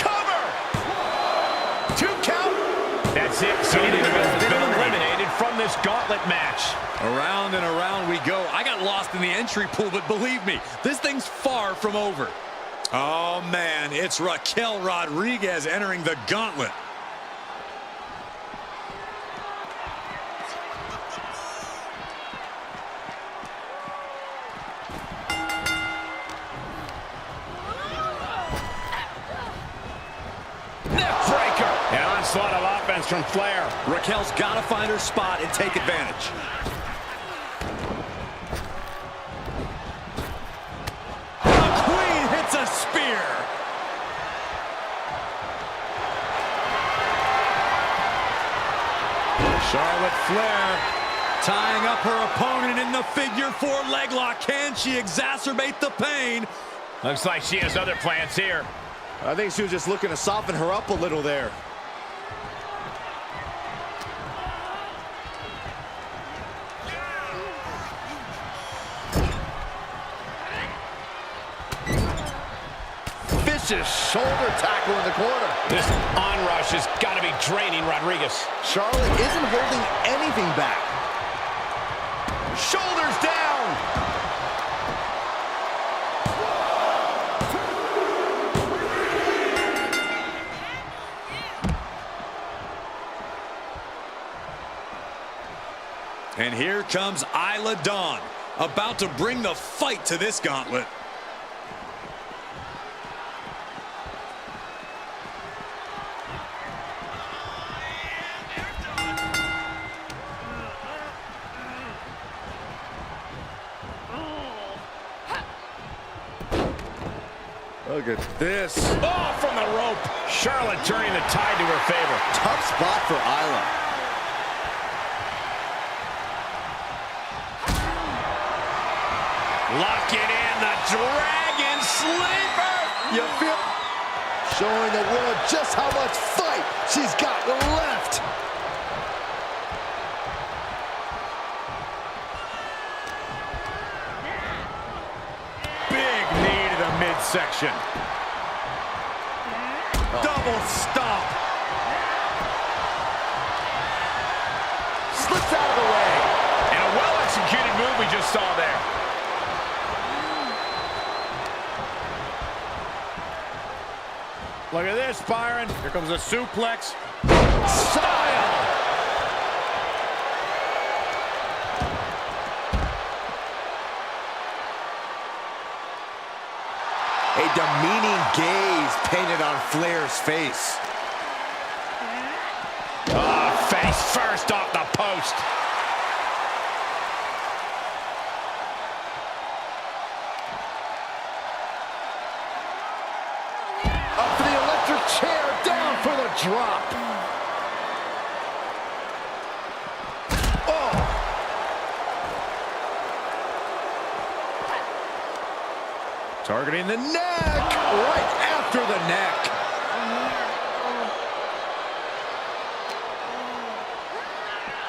Cover! 2 count. That's it. Sonya Deville has been eliminated from this gauntlet match. Around and around we go. I got lost in the entry pool, but believe me, this thing's far from over. Oh, man, it's Raquel Rodriguez entering the gauntlet. Neckbreaker. An onslaught of offense from Flair. Raquel's got to find her spot and take advantage. A spear. Charlotte Flair tying up her opponent in the figure 4 leg lock. Can she exacerbate the pain? Looks like she has other plans here. I think she was just looking to soften her up a little there. Shoulder tackle in the corner. This onrush has got to be draining Rodriguez. Charlotte isn't holding anything back. Shoulders down. And here comes Isla Dawn, about to bring the fight to this gauntlet. Look at this. Oh, from the rope. Charlotte turning the tide to her favor. Tough spot for Isla. Locking in the Dragon Sleeper. You feel? Showing the world just how much fight she's got left. Midsection. Double stomp. Slips out of the way. And a well-executed move we just saw there. Look at this, Byron. Here comes a suplex. Style. A demeaning gaze painted on Flair's face. Oh, face first off the post. Up for the electric chair, down for the drop. Targeting the neck. Right after the neck.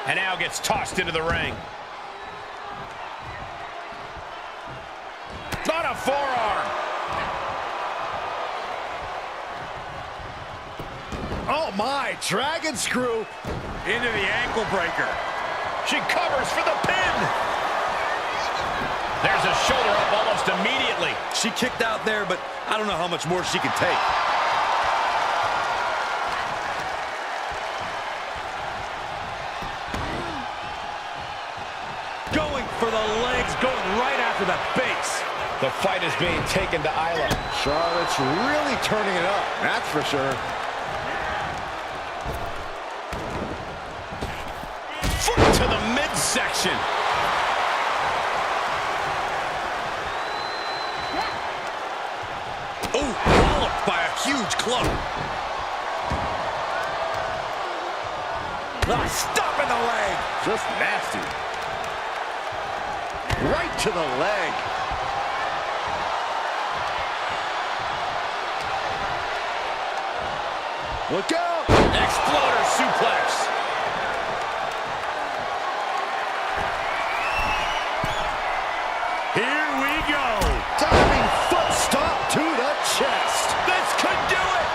And now gets tossed into the ring. On a forearm. Oh my, dragon screw. Into the ankle breaker. She covers for the pin. There's a shoulder up almost immediately. She kicked out there, but I don't know how much more she can take. Going for the legs, going right after the base. The fight is being taken to Isla. Charlotte's really turning it up, that's for sure. Foot to the midsection. Oh, walloped by a huge club. Stop in the leg. Just nasty. Right to the leg. Look out. Exploder suplex. Here we go. Diving foot stomp to the chest. This could do it.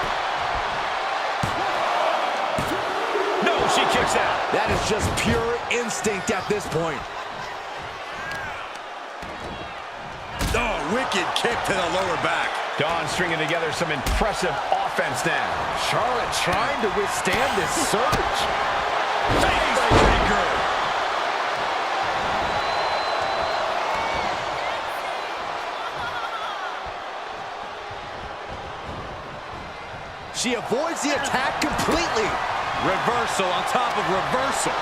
No, she She kicks out. That is just pure instinct at this point. Oh, wicked kick to the lower back. Dawn stringing together some impressive offense now. Charlotte trying to withstand this surge. Facebreaker. She avoids the attack completely. Reversal on top of reversal.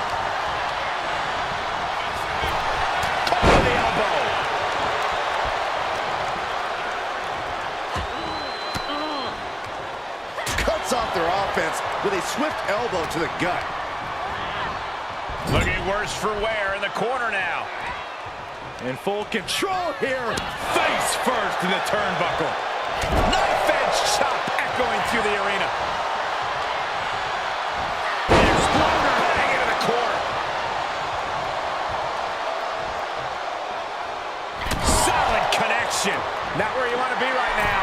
Oh, the elbow. Cuts off their offense with a swift elbow to the gut. Looking worse for wear in the corner now. In full control here. Face first in the turnbuckle. Knife edge chop echoing through the arena. Exploder bang into the corner. Solid connection. Not where you want to be right now.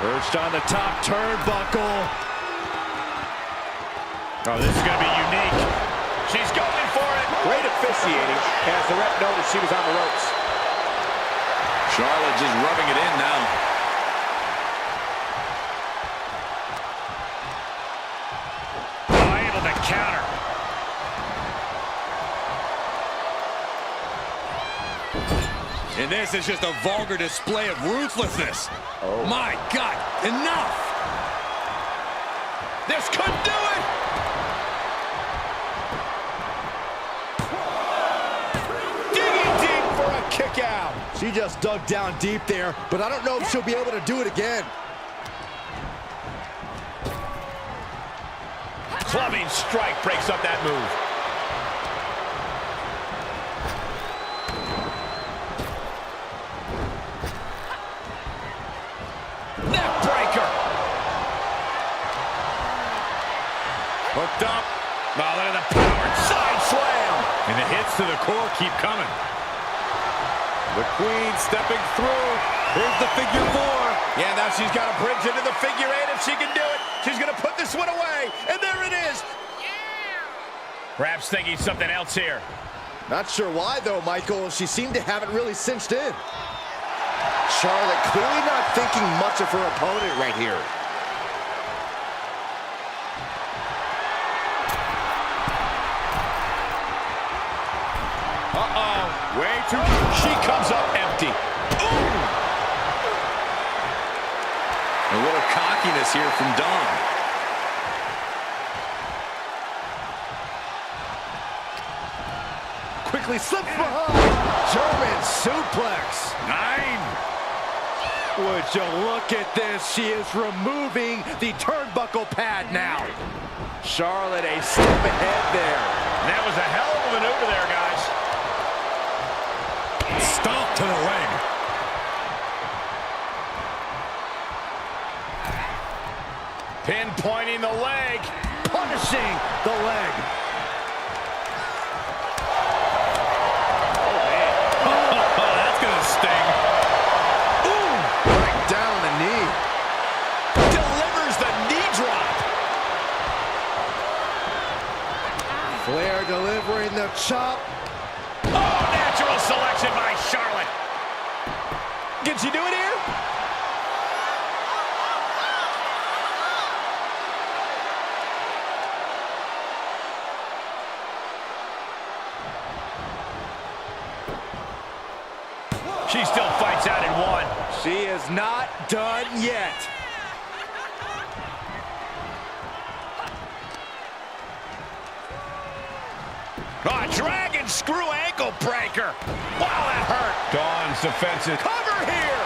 Perched on the top turnbuckle. Oh, this is going to be unique. She's going for it. Great officiating as the ref noticed she was on the ropes. Charlotte just rubbing it in now. Oh, able to counter. And this is just a vulgar display of ruthlessness. Oh. My God, enough! This could do it. Digging deep for a kick out. She just dug down deep there, but I don't know if she'll be able to do it again. Clubbing strike breaks up that move. Neck breaker. Hooked up. Oh, look at the power side slam. And the hits to the core keep coming. The Queen stepping through. Here's the figure four. Yeah, now she's got a bridge into the figure eight. If she can do it, she's going to put this one away. And there it is. Perhaps thinking something else here. Not sure why, though, Michael. She seemed to have it really cinched in. Charlotte clearly not thinking much of her opponent right here. Uh-oh. Way too... She comes up empty. Ooh! A little cockiness here from Dawn. Quickly slips behind. German suplex. 9. Would you look at this? She is removing the turnbuckle pad now. Charlotte a step ahead there. That was a hell of a maneuver there, guys. Stomp to the leg. Pinpointing the leg. Punishing the leg. That's gonna sting. Ooh, right down the knee. Delivers the knee drop. Flair delivering the chop. Oh, natural selection by Charlotte. Can she do it here? She still fights out in one. She is not done yet. Oh, dragon screw ankle breaker. Wow, that hurt. Dawn's defensive. Cover here.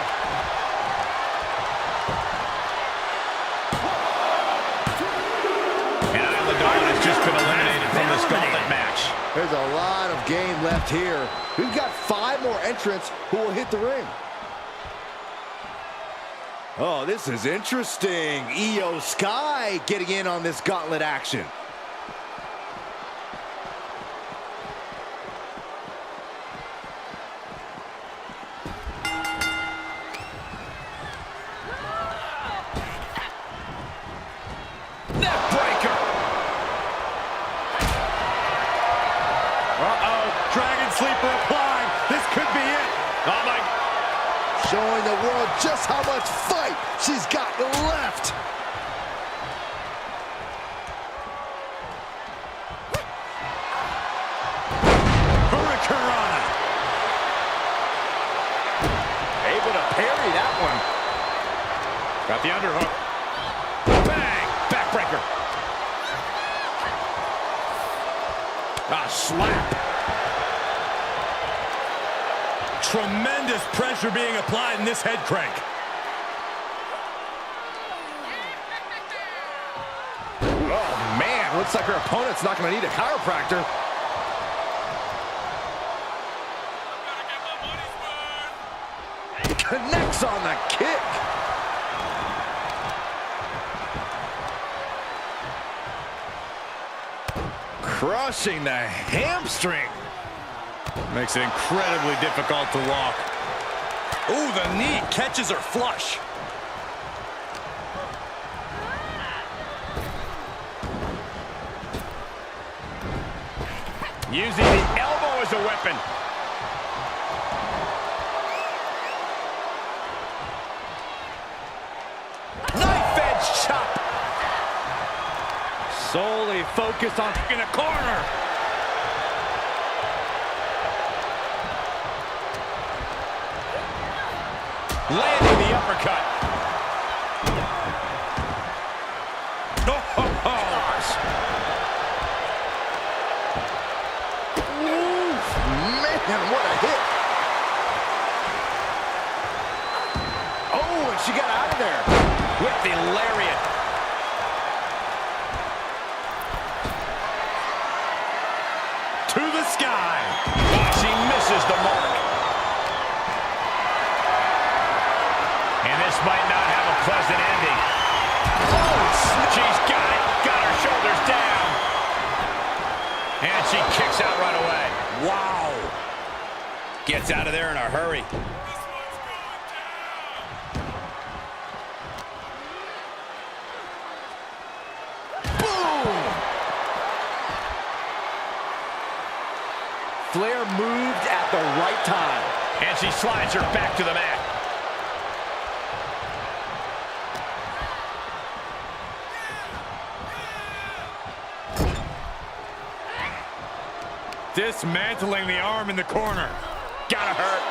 And Isla Dawn has just been eliminated from this Gauntlet match. There's a lot of game left here. We've got 5 more entrants who will hit the ring. Oh, this is interesting. Io Sky getting in on this Gauntlet action. Neck breaker. showing the world just how much fight she's got left. Hurricanrana. Able to parry that one. Got the underhook. Bang! Backbreaker. A slap. Tremendous pressure being applied in this head crank. Oh, man. Looks like her opponent's not going to need a chiropractor. Connects on the kick. Crushing the hamstring. Makes it incredibly difficult to walk. Ooh, the knee catches her flush. Using the elbow as a weapon. Knife edge chop. Solely focused on in the corner. Landing the uppercut. Gosh. Oof, man, what a hit. Oh, and she got out of there. With the lariat. To the sky. She misses the mark. And this might not have a pleasant ending. Oh, she's got it. Got her shoulders down. And she kicks out right away. Wow. Gets out of there in a hurry. Flair moved at the right time. And she slides her back to the mat. Dismantling the arm in the corner. Gotta hurt.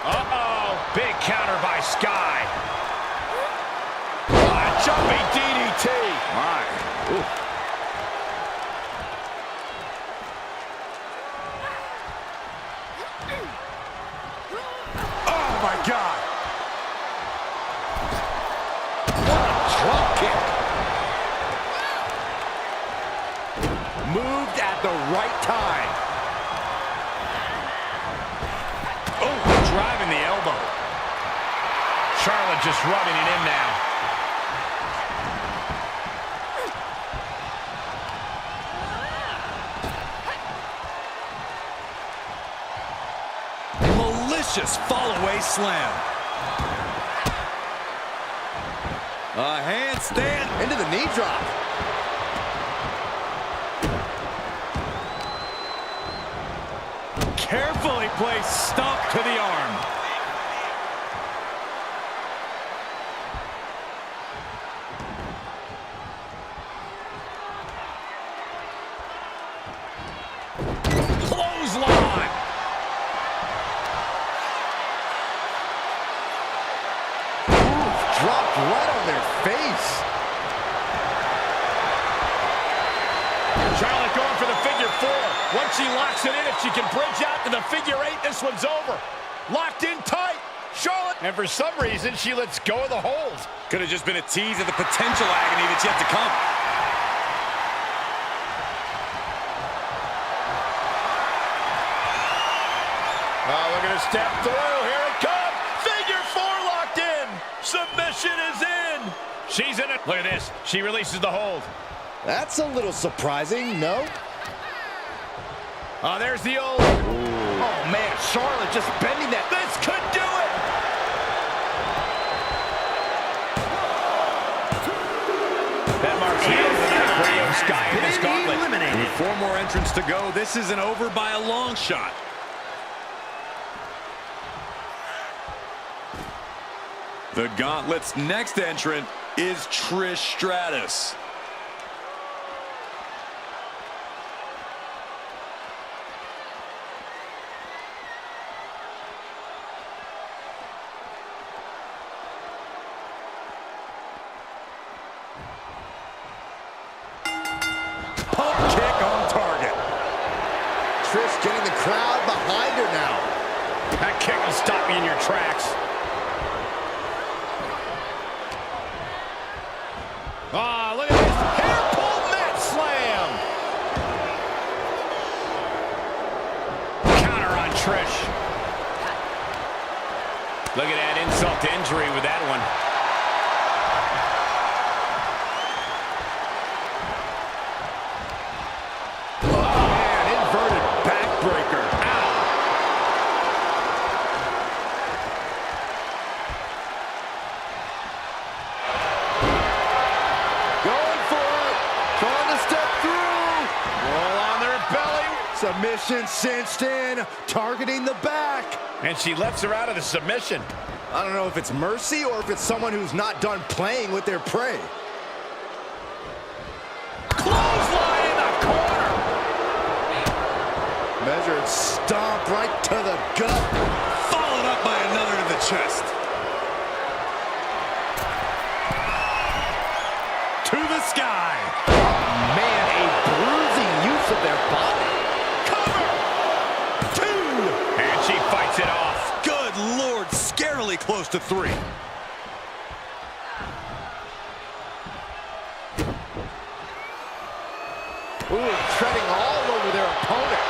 Uh-oh. Big counter by Sky. A jumping DDT. My. Ooh. Oh, my God. What a drop kick. Moved at the right time. Oh, driving the elbow. Charlotte just rubbing it in now. Malicious fall-away slam. A handstand. Into the knee drop. Carefully placed stomp to the arm. Clothesline. Dropped right on their face. Charlotte going for the figure four. Once she locks it in, if she can bridge out to the figure eight, this one's over. Locked in tight. Charlotte. And for some reason, she lets go of the hold. Could have just been a tease of the potential agony that's yet to come. Oh, look at her step through. Here it comes. Figure four locked in. Submission is in. She's in it. Look at this. She releases the hold. That's a little surprising, no? Oh, there's the old. Oh, man, Charlotte just bending that. This could do it. That marks the end of the night for Io Sky in this gauntlet. With 4 more entrants to go, this isn't over by a long shot. The Gauntlet's next entrant is Trish Stratus. Pump kick on target. Trish getting the crowd behind her now. That kick will stop you in your tracks. Ah, look at this. Hair pull mat slam. Counter on Trish. Look at that insult to injury with that one. Submission cinched in, targeting the back. And she lets her out of the submission. I don't know if it's mercy or if it's someone who's not done playing with their prey. Clothesline in the corner. Measured stomp right to the gut. Followed up by another to the chest. To the sky. Man, a bruising use of their body. And she fights it off. Good Lord, scarily close to 3. Ooh, treading all over their opponent.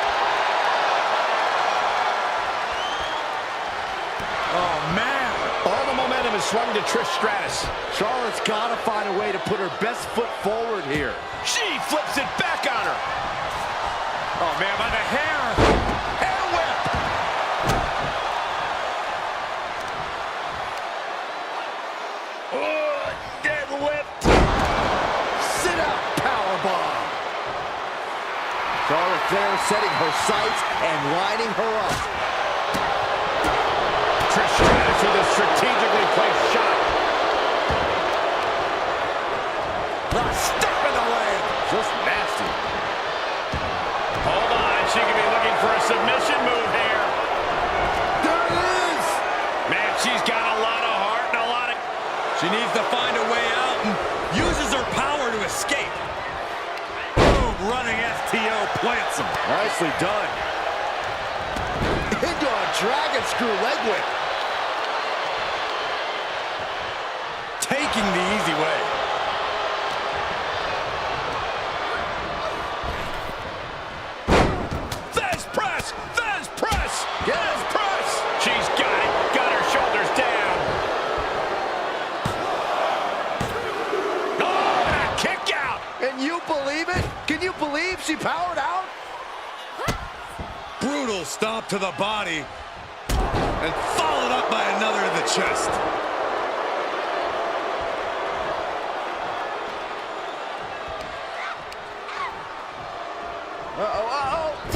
Oh, man. All the momentum is swung to Trish Stratus. Charlotte's got to find a way to put her best foot forward here. She flips it back on her. Oh, man, by the hair. Hair whip. Oh, deadlift. Sit out powerbomb. Charlotte Flair setting her sights and lining her up. Trish Stratus with a strategically placed shot. The step in the leg. Just nasty. Hold on, she could be looking for a submission move here. There it is. Man, she's got a lot of heart and a lot of... She needs to find a way out and uses her power to escape. Boom, running STO plants him. Nicely done. Into a dragon screw leg whip. Taking the easy way. Fez press! Fez press! Yes. Fez press! She's got it. Got her shoulders down. Oh, and a kick out! And you believe it? Can you believe she powered out? Brutal stomp to the body. And followed up by another to the chest.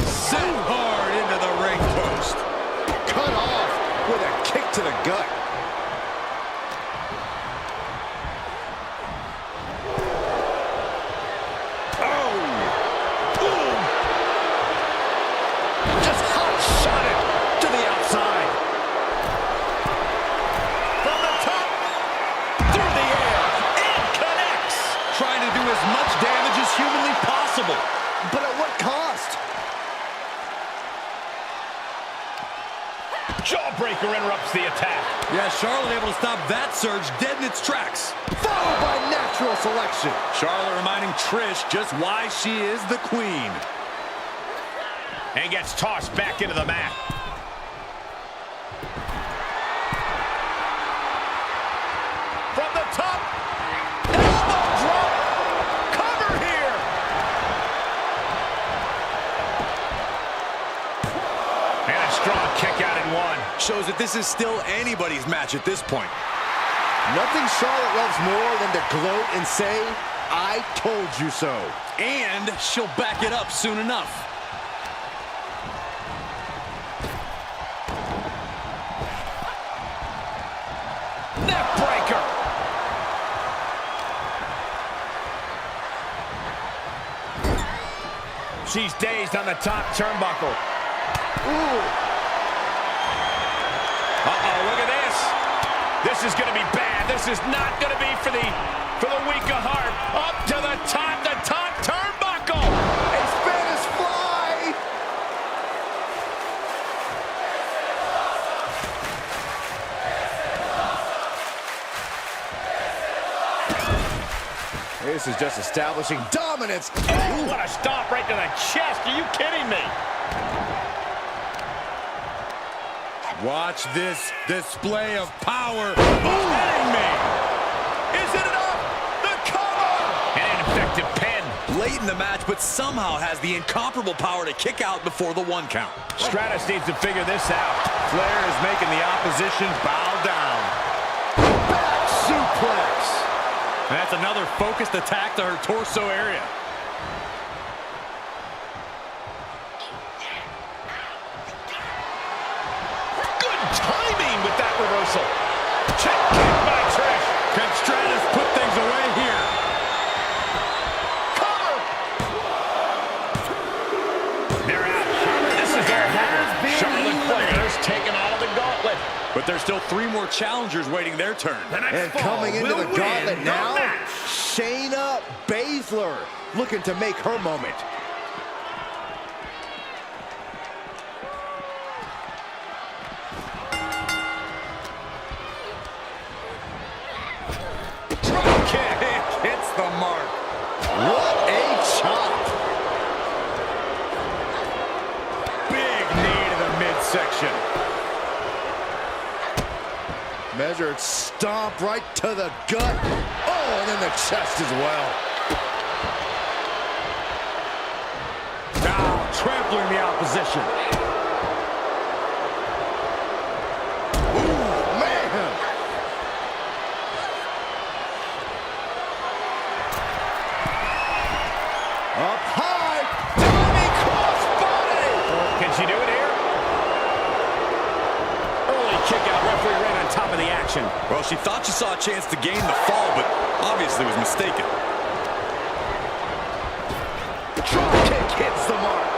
Sent hard into the ring post. Cut off with a kick to the gut. Oh! Boom! Just hot shot it to the outside. From the top, through the air, and connects. Trying to do as much damage as humanly possible. But at what cost? Jawbreaker interrupts the attack. Yeah, Charlotte able to stop that surge dead in its tracks. Followed by natural selection. Charlotte reminding Trish just why she is the queen. And gets tossed back into the mat. From the top. Elbow drop. Cover here. And a strong kick out in 1. Shows that this is still anybody's match at this point. Nothing Charlotte loves more than to gloat and say, I told you so. And she'll back it up soon enough. neck breaker. She's dazed on the top turnbuckle. Ooh. Uh-oh, look at this. This is going to be bad. This is not going to be for the weak of heart. Up to the top turnbuckle. A Spanish fly. This is just establishing dominance. Oh, what a stomp right to the chest. Are you kidding me? Watch this display of power. Kidding me? Is it enough? The cover! An ineffective pin. Late in the match, but somehow has the incomparable power to kick out before the 1 count. Stratus needs to figure this out. Flair is making the opposition bow down. Back suplex. And that's another focused attack to her torso area. Good timing with that reversal. Check kick by Trish. Can Stratus put things away here? Cover. They're out. This is their over. Charlotte Flair's taken out of the gauntlet. But there's still 3 more challengers waiting their turn. And coming into the gauntlet now, Shayna Baszler looking to make her moment. Drop kick. Hits the mark. What a chop. Big knee to the midsection. Measured stomp right to the gut. Oh, and then the chest as well. Now trampling the opposition. Ooh, man. Up high. Diving crossbody. Can she do it here? Early kick out. Referee right on top of the action. Well, she thought she saw a chance to gain the fall, but obviously was mistaken. Drop kick hits the mark.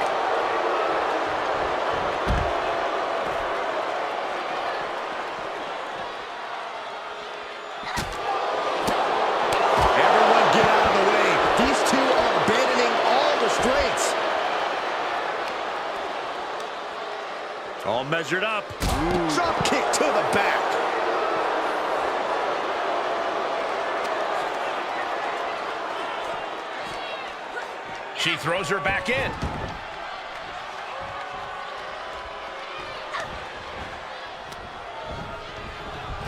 Everyone get out of the way. These two are abandoning all restraints. All measured up. Drop kick to the back. She throws her back in.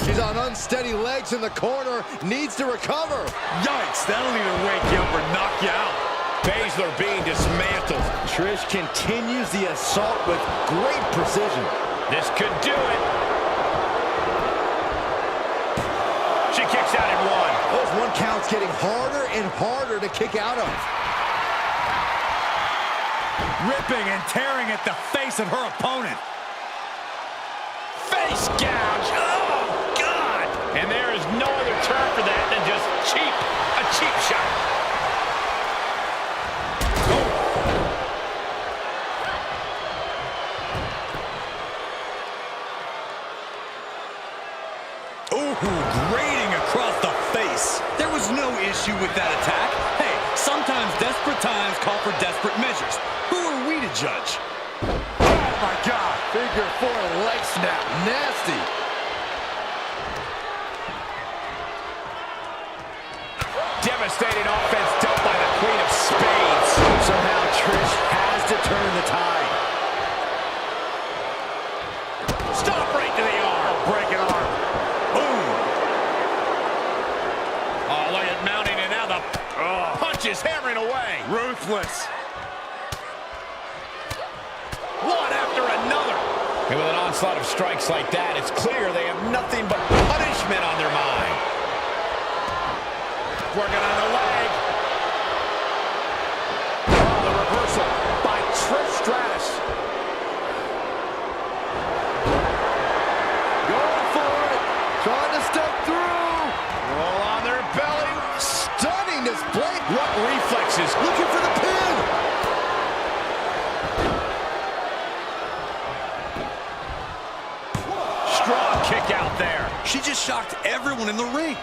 She's on unsteady legs in the corner. Needs to recover. Yikes, that'll either wake you up or knock you out. Baszler being dismantled. Trish continues the assault with great precision. This could do it. She kicks out at 1. Those 1 counts getting harder and harder to kick out of. Ripping and tearing at the face of her opponent. Face gouge. Oh, God. And there is no other term for that than just cheap. A cheap shot. Grating across the face. There was no issue with that attack. Hey, sometimes desperate times call for desperate measures. Who are we to judge? Oh my God. Figure 4 leg snap. Nasty. Devastating offense dealt by the Queen of Spades. Somehow Trish has to turn the tide. Stop right to the arm. Breaking arm. Boom. Oh, look at mounting, and now the punch is hammering away. Ruthless. One after another. And with an onslaught of strikes like that, it's clear they have nothing but punishment on their mind. Working on the leg. Oh, the reversal by Trish Stratus. Going for it. Trying to step through. faces. Looking for the pin. Strong kick out there. She just shocked everyone in the ring.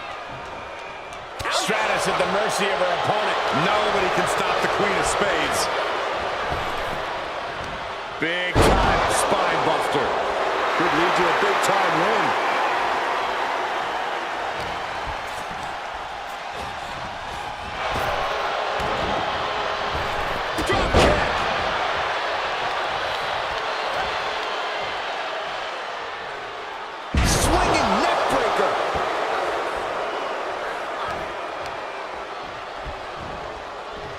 Stratus at the mercy of her opponent. Nobody can stop the Queen of Spades. Big time spine buster. Could lead to a big time win. Drop kick. Swinging neck breaker.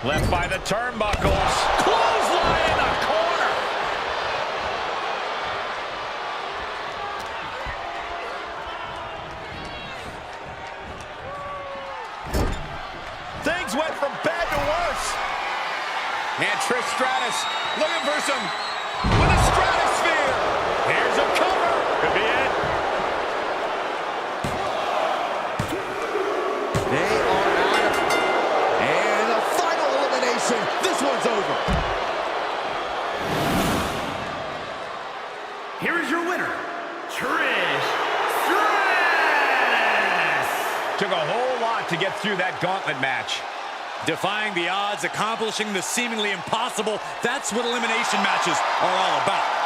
Left by the turnbuckles. Clothesline in the corner. Things went from bad to worse. And Trish Stratus looking for some with a stratosphere. Here's a cover. Could be it. They are out of it. And a final elimination. This one's over. Here is your winner, Trish Stratus. Took a whole lot to get through that gauntlet match. Defying the odds, accomplishing the seemingly impossible. That's what elimination matches are all about.